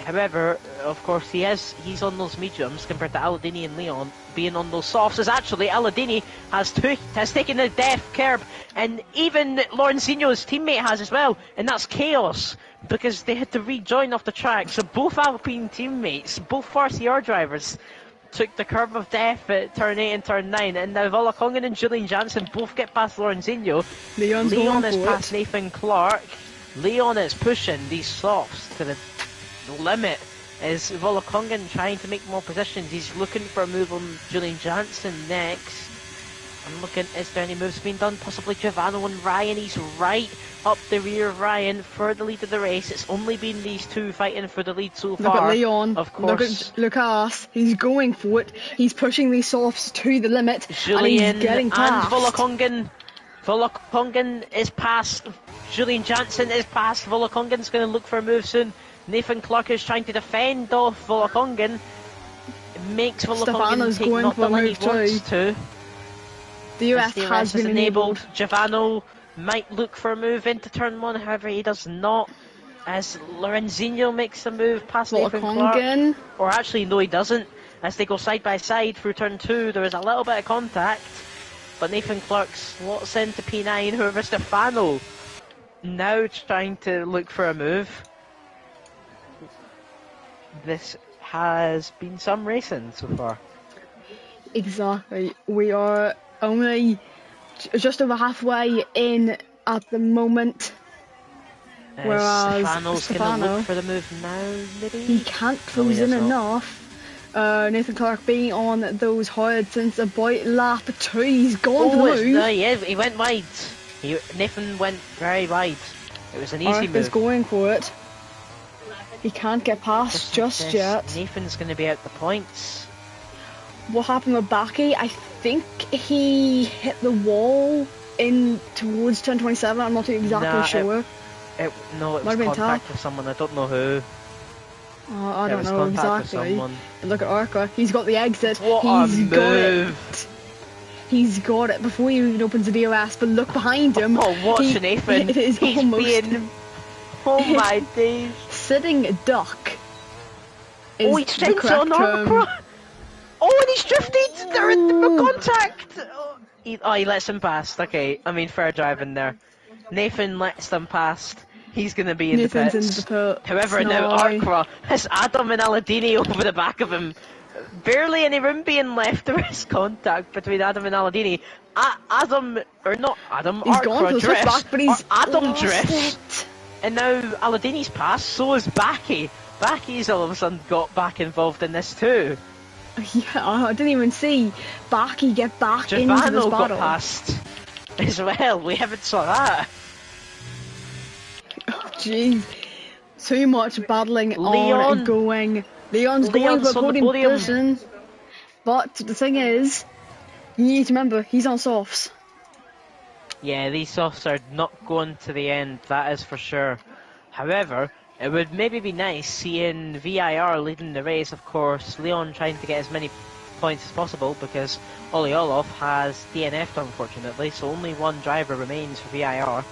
However, of course, he's on those mediums compared to Aladini and Leon being on those softs. As actually Aladini has taken the death curb, and even Lorenzino's teammate has as well, and that's chaos because they had to rejoin off the track. So both Alpine teammates, both RCR drivers, took the curve of death at turn 8 and turn 9, and now Volokongan and Julian Jansen both get past Lorenzino. Leon is past Nathan Clark. Leon is pushing these softs to the limit. Is Volokongan trying to make more positions? He's looking for a move on Julian Jansen next. I'm looking, is there any moves being done? Possibly Giovanni and Ryan. He's right up the rear of Ryan for the lead of the race. It's only been these two fighting for the lead so far. Look at Leon. Of course. Look at us. He's going for it. He's pushing these softs to the limit. Julian and he's getting past. And Volokongan. Volokongan is past. Julian Jansen is past. Volokongan's going to look for a move soon. Nathan Clark is trying to defend off Volokongan. It makes Volokongan take not the line he wants to. The US has been enabled. Giovanni might look for a move into turn 1, however he does not. As Lorenzino makes a move past Nathan Clark. Or actually, no, he doesn't. As they go side by side through turn 2, there is a little bit of contact. But Nathan Clark slots into P9. However, Stefano now trying to look for a move. This has been some racing so far. Exactly. We are only just over halfway in at the moment. Whereas Stefano's going to look for the move now, maybe? He can't close in enough. Nathan Clark being on those hard since about lap 2. He's gone for the move. No, he went wide. Nathan went very wide. It was an easy move. Is going for it. He can't get past just yet. Nathan's going to be out the points. What happened with Baki? I think he hit the wall in towards turn 27. I'm not exactly sure. It was contact with someone. I don't know who. I don't know exactly. Look at Arca. He's got the exit. What a move! He's got it before he even opens the DRS. But look behind him. Oh, watch Nathan. He's being... Oh my days. Sitting duck. He straight on Arca. Oh, and he's drifted! They're in contact! He lets him past. Okay, I mean, fair driving there. Nathan lets them past. He's going to be in the pits. However, now Arca has Adam and Aladini over the back of him. Barely any room being left. There is contact between Adam and Aladini. Arca drifts. Back, but Adam drifts. And now Aladini's passed, so is Baki. Baki's all of a sudden got back involved in this too. Yeah, I didn't even see Baki get back into this battle. Got past as well. We haven't saw that. Oh, jeez. Too much battling ongoing. Leon's going for podium position. But the thing is, you need to remember, he's on softs. Yeah, these softs are not going to the end, that is for sure. However, it would maybe be nice seeing VIR leading the race, of course. Leon trying to get as many points as possible because Olyolov has DNF'd unfortunately, so only one driver remains for VIR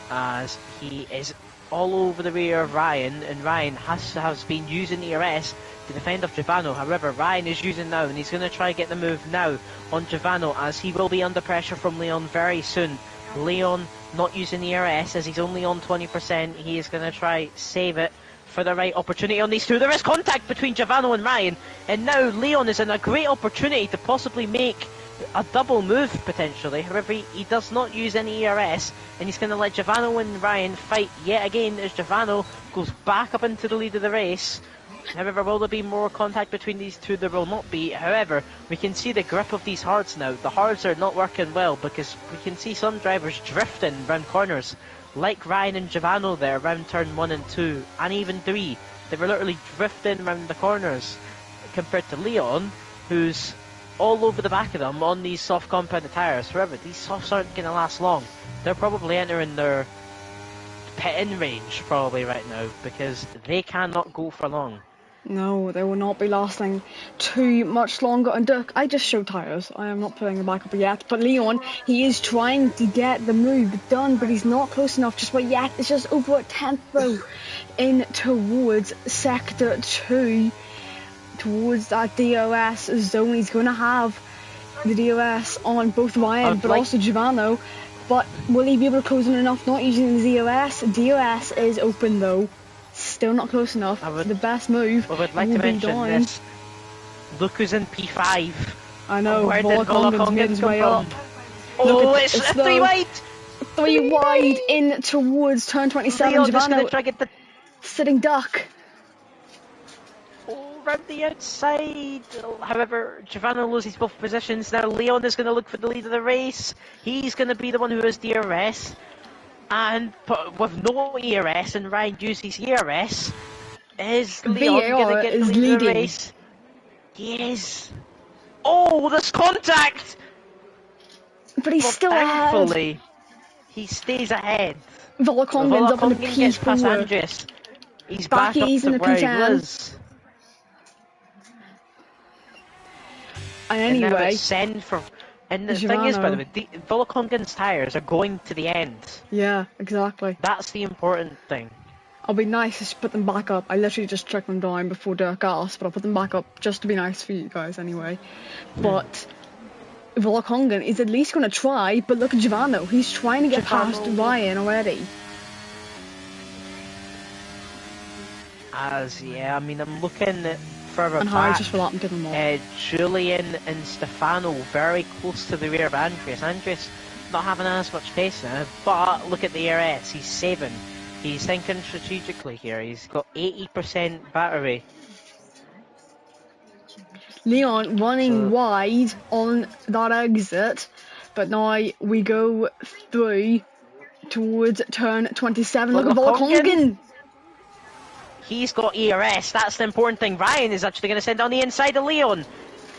as he is all over the rear of Ryan, and Ryan has been using ERS to defend off Giovanni. However, Ryan is using now, and he's going to try get the move now on Giovanni as he will be under pressure from Leon very soon. Leon not using ERS as he's only on 20%. He is going to try save it for the right opportunity on these two. There is contact between Giovanni and Ryan, and now Leon is in a great opportunity to possibly make a double move potentially. However, he does not use any ERS, and he's going to let Giovanni and Ryan fight yet again as Giovanni goes back up into the lead of the race. However, will there be more contact between these two? There will not be. However, we can see the grip of these hards now. The hards are not working well because we can see some drivers drifting around corners, like Ryan and Giovanni there around turn 1 and 2, and even 3. They were literally drifting around the corners compared to Leon, who's all over the back of them on these soft compounded tyres. However, these softs aren't going to last long. They're probably entering their pit-in range probably right now because they cannot go for long. No, they will not be lasting too much longer. And Dirk, I just showed tyres. I am not putting them back up yet. But Leon, he is trying to get the move done, but he's not close enough just yet. It's just over a 10th though in towards Sector 2, towards that DOS zone. He's going to have the DOS on both Ryan but also Giovanni. But will he be able to close in enough? Not using the DOS. DOS is open though. Still not close enough. The best move. I would like to mention this. Look who's in P5. I know. Where did Volkongen's made his way up. Oh, it's 3 wide. 3 wide in towards turn 27. Leon just going to try get the sitting duck. Around the outside. However, Giovanni loses both positions. Now Leon is going to look for the lead of the race. He's going to be the one who has DRS. And with no ERS and Ryan uses ERS, is Leon going to get the lead of the race? Yes. Oh, there's contact! But he's still thankfully, ahead. He stays ahead. Volkongen's up in the P4. Gets past Andres. He's back up to where he was. And anyway, now it's send for. And the thing is, by the way, Volkongen's tyres are going to the end. Yeah, exactly. That's the important thing. I'll be nice to put them back up. I literally just checked them down before Dirk asked, but I'll put them back up just to be nice for you guys anyway. But Volkongen is at least going to try, but look at Giovanni. He's trying to get past Ryan already. Yeah, I mean, I'm looking further and back. Just for that, give them more. Julian and Stefano very close to the rear of Andres. Andres not having as much pace now, but look at the ERS. He's saving. He's thinking strategically here. He's got 80% battery. Leon running wide on that exit, but now we go through towards turn 27. Look at Volkongen. He's got ERS, that's the important thing. Ryan is actually going to send on the inside of Leon.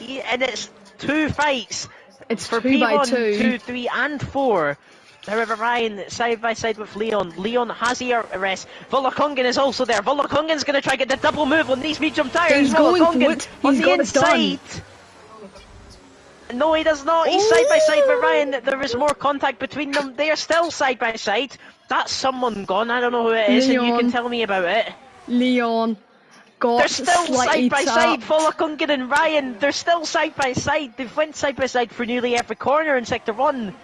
And it's 2 fights. It's for 3 by 2. 2, 3 and 4. However, Ryan side by side with Leon. Leon has ERS. Volkongen is also there. Volkongen's going to try to get the double move on these medium tyres. He's going for it. On the inside. No, he does not. He's side by side with Ryan. There is more contact between them. They are still side by side. That's someone gone. I don't know who it is, and you can tell me about it. Leon got they're still side by side. up. Volkongen and Ryan, they're still side by side. They've went side by side for nearly every corner in Sector 1.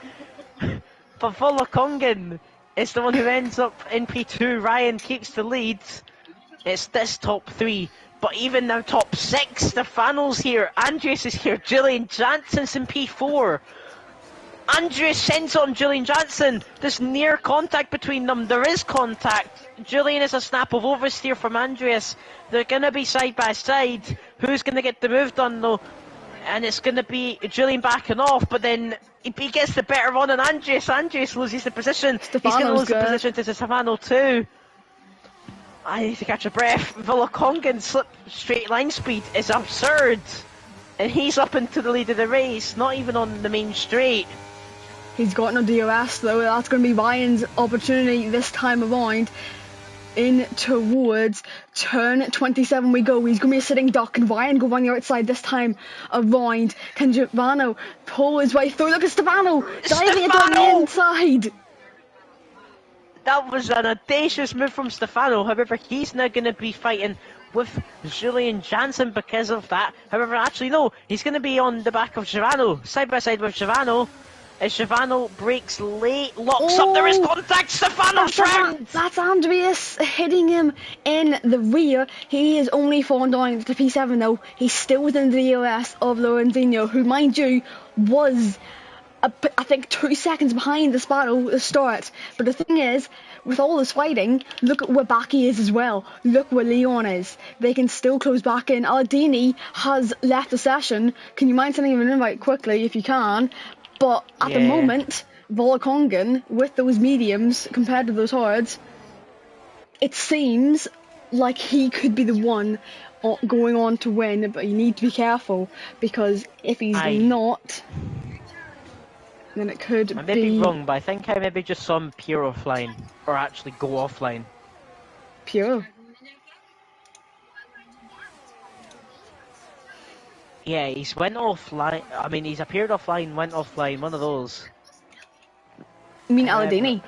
But Volkongen is the one who ends up in P2. Ryan keeps the lead. It's this top 3. But even now top 6, Stefano's here. Andres is here. Julian Jansen's in P4. Andres sends on Julian Jansen. There's near contact between them. There is contact. Julian is a snap of oversteer from Andres. They're going to be side by side. Who's going to get the move done though? And it's going to be Julian backing off, but then he gets the better run on Andres. Andres loses the position. He's going to lose the position to Stefano too. I need to catch a breath. Volkongen's slip straight line speed is absurd. And he's up into the lead of the race, not even on the main straight. He's got no DRS though. That's going to be Ryan's opportunity this time around. In towards turn 27 we go. He's going to be a sitting duck, and Ryan go on the outside this time around. Can Stefano pull his way through? Look at Stefano diving it on the inside. That was an audacious move from Stefano. However, he's now going to be fighting with Julian Jansen because of that. However, actually no, he's going to be on the back of Giovanni, side by side with Giovanni. As Giovanni breaks late, locks up, there is contact, Stefano trapped! That's Andreas hitting him in the rear. He is only fallen down to P7 though. He's still within the DRS of Lorenzino, who, mind you, was, I think, 2 seconds behind the start. But the thing is, with all this fighting, look at where Baki is as well. Look where Leon is. They can still close back in. Aldini has left the session. Can you mind sending him an invite quickly if you can? But at the moment, Volkongen, with those mediums compared to those hards, it seems like he could be the one going on to win, but you need to be careful because if he's not, then it could I may be wrong, but I think I maybe just saw him peer offline, or actually go offline. Pure. Yeah, he's went offline. I mean, he's appeared offline, went offline. One of those. You mean Aladini?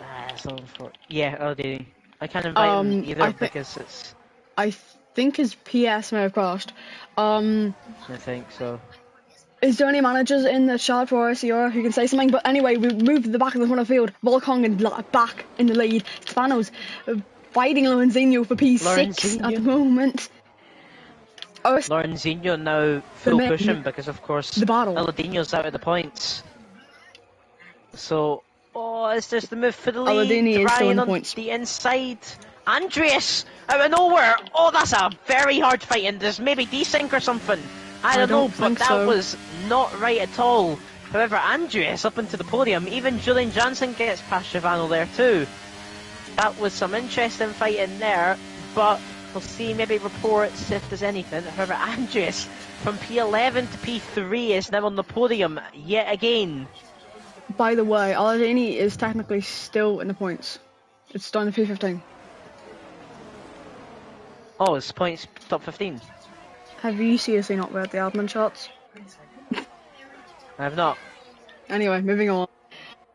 Yeah, Aladini. I can't invite him either because it's. I think his PS may have crashed. I think so. Is there any managers in the chat for RCR who can say something? But anyway, we moved to the back of the corner field. Volkongen back in the lead. Stefano's fighting Lorenzinho for P6 at the moment. Lorenzinho now full pushing because, of course, Aladino's out of the points. So, it's just the move for the lead. Aladini is still in the points. The inside. Andreas out of nowhere. Oh, that's a very hard fight, and there's maybe desync or something. I don't know, but that was not right at all. However, Andreas up into the podium. Even Julian Jansen gets past Shivano there too. That was some interesting fighting there, but we'll see maybe reports if there's anything. However, Andreas from P11 to P3 is now on the podium yet again. By the way, Aladini is technically still in the points. It's down to P15. Oh, his points top 15. Have you seriously not read the admin charts? I have not. Anyway, moving on.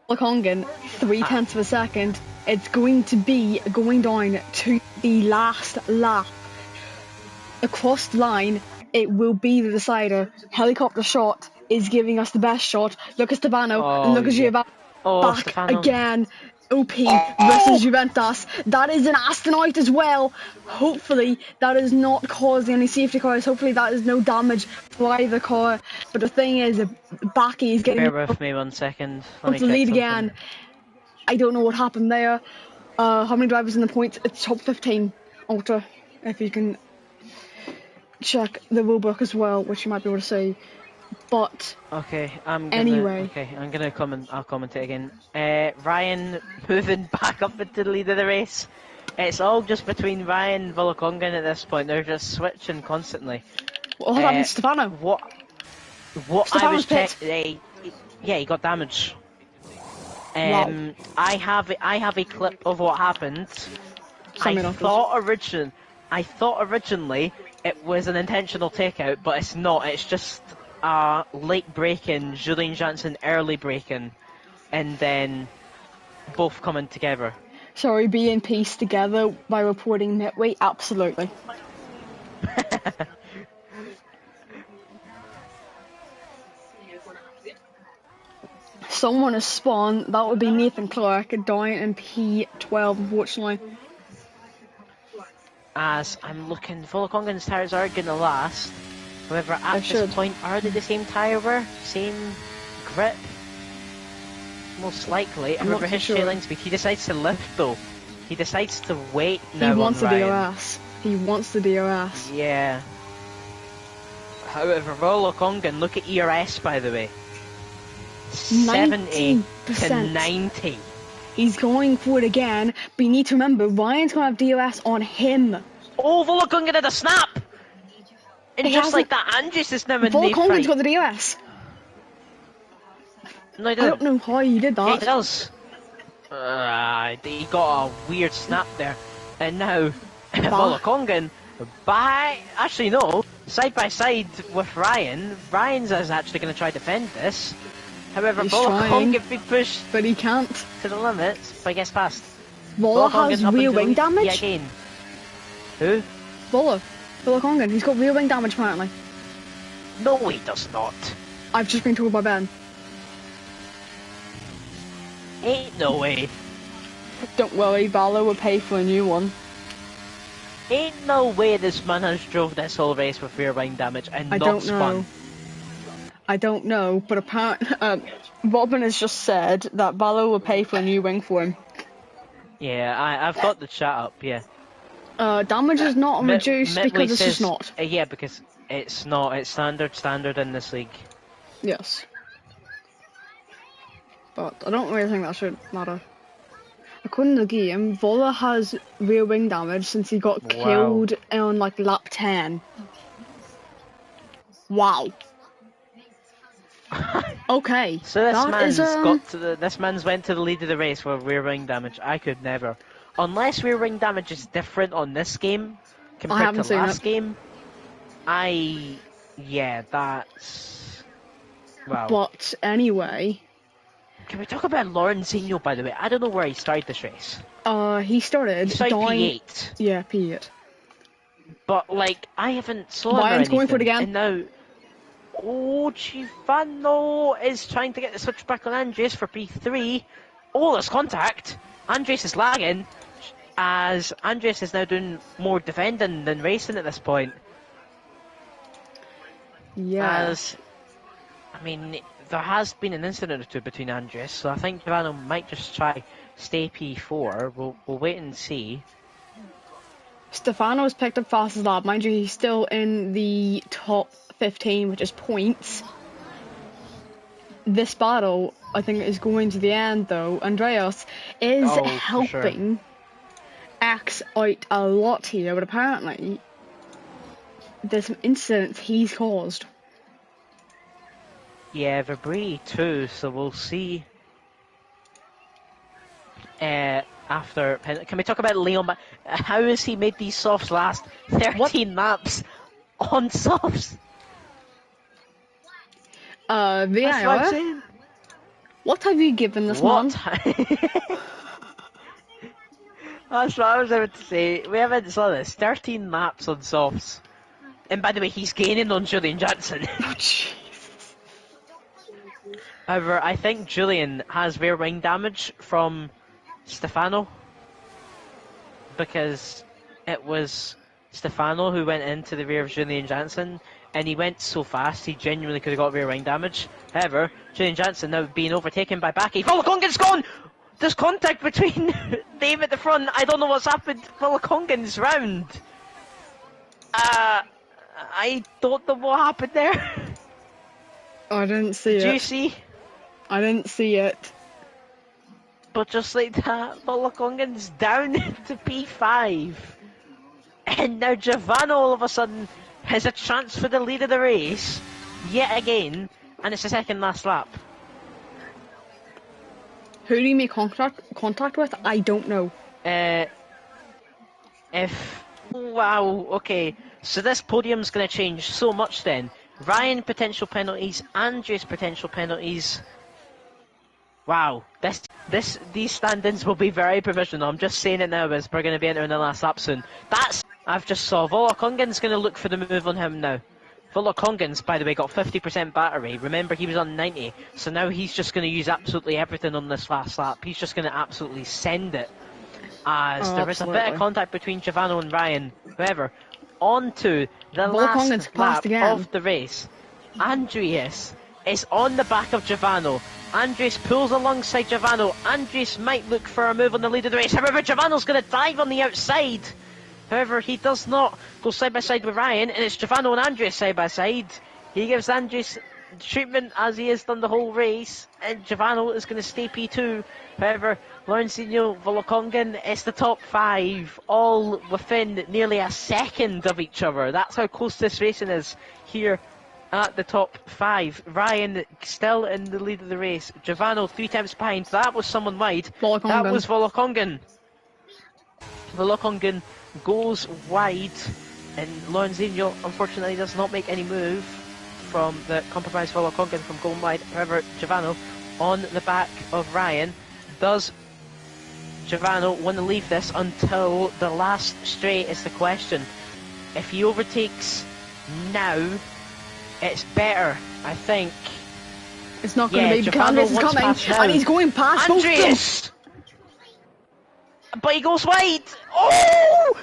Volkongen, 0.3 of a second. It's going to be going down to the last lap. Across the line, it will be the decider. Helicopter shot is giving us the best shot. Look at Stefano and look at Giovanni back Stefano. again. OP versus Juventus. That is an astronaut as well. Hopefully that is not causing any safety cars. Hopefully that is no damage to either car. But the thing is, Baki is getting. Bear with me 1 second. Up the lead again. I don't know what happened there. How many drivers in the points? It's top 15. Ultra, if you can check the rulebook as well, which you might be able to see. But okay, I'm gonna comment. I'll comment it again. Ryan moving back up into the lead of the race. It's all just between Ryan and Volkongen at this point. They're just switching constantly. What happened to Stefano? What Stefano's I was checking. Yeah, he got damage. Wow. I have a clip of what happened. I thought originally it was an intentional takeout, but it's not. It's just late braking, Julian Jansen early braking, and then both coming together. Sorry, being pieced together by reporting midway? Absolutely. Someone has spawned. That would be Nathan Clark down in P12, unfortunately. As I'm looking, Volkongen's tyres are going to last. However, at this point, are they the same tyre wear? Same grip? Most likely. However, his trailing speed, he decides to lift though. He decides to wait now. He wants the DRS. He wants the DRS. Yeah. However, Volkongen, look at ERS by the way. 70 to 90. He's going for it again, but you need to remember, Ryan's going to have DRS on him. Oh, Volkongen had a snap! And just like that, Andrews is now in the fight. Volkongen's got the DRS. No, he doesn't. I don't know how he did that. Yeah, he does. He got a weird snap there. And now, Volkongen, actually no, side by side with Ryan. Ryan's is actually going to try to defend this. However, Volkongen be pushed, but he can't to the limits, but he gets past. Vola has rear wing damage? Yeah, again. Who? Volkongen, he's got rear wing damage apparently. No, he does not. I've just been told by Ben. Ain't no way. Don't worry, Valo will pay for a new one. Ain't no way this man has drove this whole race with rear wing damage and not spun. I don't know, but apparently, Robin has just said that Valo will pay for a new wing for him. Yeah, I've got the chat up, yeah. Damage is not reduced because it's just not. Yeah, because it's not. It's standard in this league. Yes. But I don't really think that should matter. According to the game, Vola has rear wing damage since he got killed on like lap 10. Wow. Okay. So this that man's is, got to this man's went to the lead of the race with rear wing damage. I could never. Unless rear wing damage is different on this game compared haven't to seen last it. game. Yeah, that's wow. But anyway, Can we talk about Lorenzino, by the way? I don't know where he started this race. he started He started down. P8. Yeah, P8. But like I haven't saw him or Ryan's going for it anything. again. And now Givano is trying to get the switch back on Andres for P3. Oh, there's contact. Andres is lagging, as Andres is now doing more defending than racing at this point. Yeah. As, I mean, there has been an incident or two between Andres, so I think Givano might just try stay P4. We'll wait and see. Stefano's picked up fastest lap. Mind you, he's still in the top 15, which is points. This battle, I think, is going to the end, though. Andreas is helping X out a lot here, but apparently there's some incidents he's caused. Yeah, Verbri too, so we'll see. After, can we talk about Leon? How has he made these softs last 13 laps on softs? VIR? What have you given this man? That's what I was about to say. We haven't saw this. 13 laps on softs. And by the way, he's gaining on Julian Johnson. Oh, Jesus. However, I think Julian has rear wing damage from Stefano, because it was Stefano who went into the rear of Julian Jansen, and he went so fast he genuinely could have got rear wing damage. However, Julian Jansen now being overtaken by Baki. Volokongan's gone! There's contact between them at the front. I don't know what's happened. Volokongan's round. I don't know what happened there. I didn't see it. Did you see? I didn't see it. But just like that, Volokongan's down to P5. And now Givano all of a sudden has a chance for the lead of the race, yet again, and it's the second last lap. Who do you make contact with? I don't know. Wow, okay. So this podium's going to change so much then. Ryan potential penalties, Andres potential penalties. Wow, these stand-ins will be very provisional. I'm just saying it now as we're going to be entering the last lap soon. I've just saw Volokongan's going to look for the move on him now. Volokongan's, by the way, got 50% battery. Remember, he was on 90, so now he's just going to use absolutely everything on this last lap. He's just going to absolutely send it. As there is a bit of contact between Givano and Ryan. However, on to the last lap of the race. Andreas is on the back of Givano. Andres pulls alongside Givano. Andres might look for a move on the lead of the race. However, Givano's going to dive on the outside. However, he does not go side by side with Ryan, and it's Givano and Andres side by side. He gives Andres treatment as he has done the whole race, and Givano is going to stay P2. However, Lorenzino, Volokongan, it's the top 5, all within nearly a second of each other. That's how close this racing is here at the top 5. Ryan still in the lead of the race. Givano 3 times behind. That was someone wide. That was Volokongan. Volokongan goes wide, and Lorenzino unfortunately does not make any move from the compromised Volokongan from going wide. However, Givano on the back of Ryan. Does Givano want to leave this until the last straight is the question. If he overtakes now, it's better, I think. It's not going to be because Andres is coming, and he's going past Andres! But he goes wide! Oh!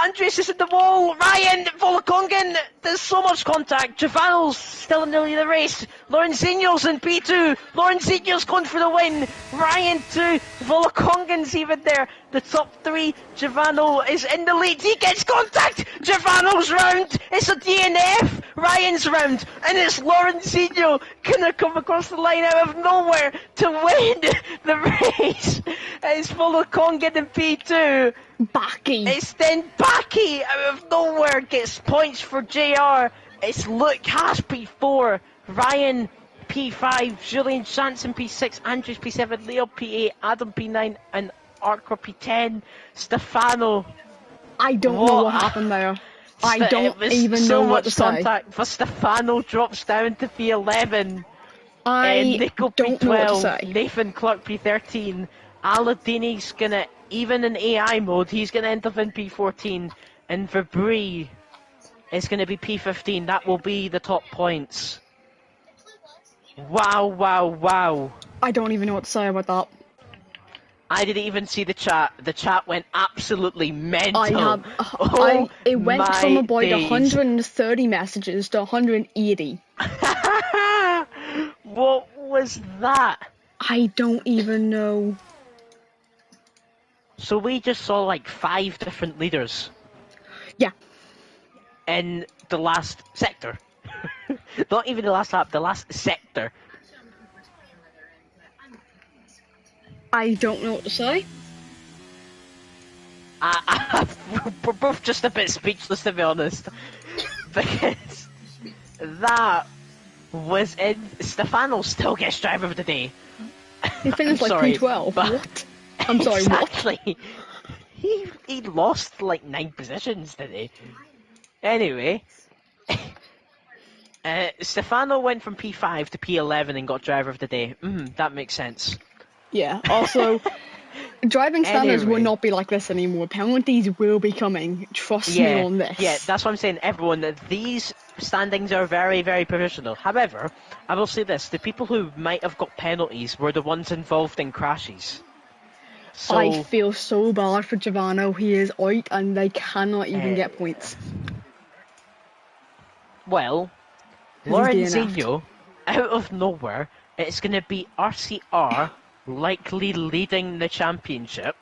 Andres is in the wall! Ryan, Volokongan, there's so much contact. Givano's still in the lead of the race. Lorenzino's in P2. Lorenzino's going for the win. Ryan 2. Volokongan's even there. The top 3. Givano is in the lead. He gets contact. Givano's round. It's a DNF. Ryan's round. And it's Lorenzino gonna come across the line out of nowhere to win the race. It's Volokongan in P2. Baki. It's then Baki out of nowhere gets points for JR It's Luke Haas P4, Ryan P5, Julian Jansen P6, Andrews P7, Leo P8, Adam P9, and Arcor P10. Stefano. I don't know what happened there. I It don't was even so know what to much say. contact, but Stefano drops down to P11. I Nico don't know what to P12, say. Nathan Clark P13, Aladini's gonna, even in AI mode, he's gonna end up in P14, and Verbrie is gonna be P15. That will be the top points. Wow, wow, wow. I don't even know what to say about that. I didn't even see the chat. The chat went absolutely mental. It went from about days. 130 messages to 180. What was that? I don't even know. So we just saw like 5 different leaders. Yeah. In the last sector. Not even the last lap, the last sector. I don't know what to say. We're both just a bit speechless, to be honest. Because that was in... Stefano still gets driver of the day. He finished like P12. What? I'm sorry, exactly. what? He lost like 9 positions, didn't he? Anyway... Stefano went from P5 to P11 and got driver of the day. That makes sense. Yeah, also, driving standards will not be like this anymore. Penalties will be coming. Trust me on this. Yeah, that's what I'm saying, everyone. These standings are very, very provisional. However, I will say this. The people who might have got penalties were the ones involved in crashes. So, I feel so bad for Giovanni. He is out and they cannot even get points. Well, Lorenzinho, out of nowhere, it's going to be RCR likely leading the championship.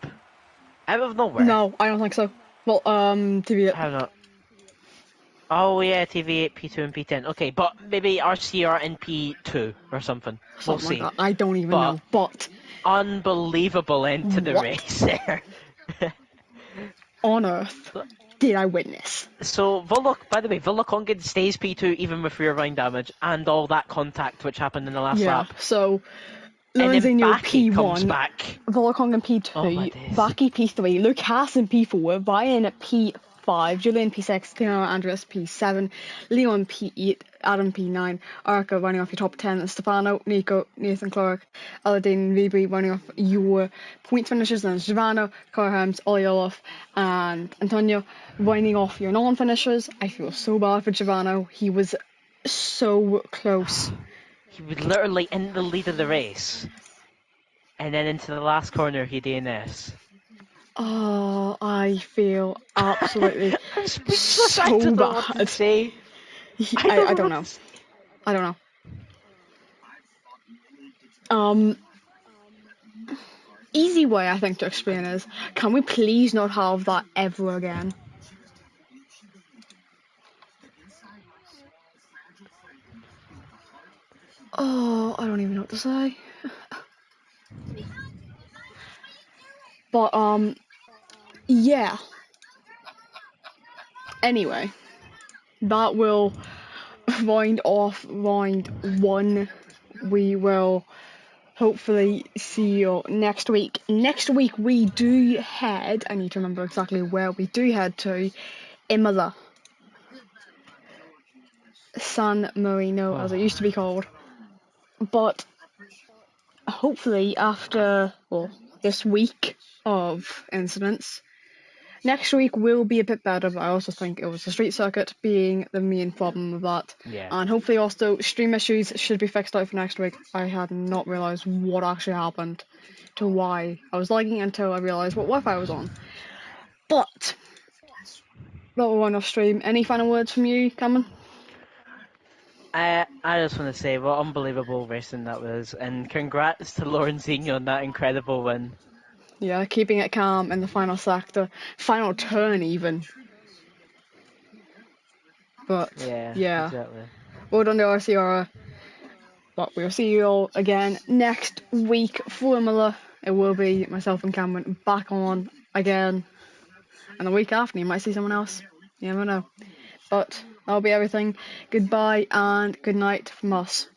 Out of nowhere. No, I don't think so. Well, TV8. How not? Oh yeah, TV8, P2 and P10. Okay, but maybe RCR and P2 or something. We'll see. Like that. I don't even know, but... Unbelievable end to the race there. On earth did I witness? So, by the way, Volokongan stays P2 even with rear line damage and all that contact which happened in the last lap. So, Lorenzinho P1, Volokongan P2, Baki P3, Luke Hassan P4, Ryan P5, Julian P6, Tino Andreas P7, Leon P8, Adam P9, Arca running off your top 10, Stefano, Nico, Nathan Clark, Aladdin, Vibri running off your point finishers, and Giovanni, Carhams, Oliolov, and Antonio running off your non-finishers. I feel so bad for Giovanni. He was so close. He was literally in the lead of the race. And then into the last corner, he DNS. Oh, I feel absolutely so I don't know bad. What to say. I don't know. I don't know. Easy way I think to explain is, can we please not have that ever again? Oh, I don't even know what to say. But yeah. Anyway, that will wind off round 1. We will hopefully see you next week. Next week we do head, I need to remember exactly where we do head to, Imola. San Marino, as it used to be called. But hopefully after, this week of incidents, next week will be a bit better, but I also think it was the street circuit being the main problem with that. Yeah. And hopefully also stream issues should be fixed out for next week. I had not realised what actually happened to why I was lagging until I realised what Wi-Fi I was on. But that will run off stream. Any final words from you, Cameron? I just want to say what unbelievable racing that was, and congrats to Lorenzinho on that incredible win. Yeah, keeping it calm in the final sector, final turn even. But yeah. Exactly. Well done to RCR. But we'll see you all again next week for Imola. It will be myself and Cameron back on again. And the week after, you might see someone else. You never know. But that'll be everything. Goodbye and good night from us.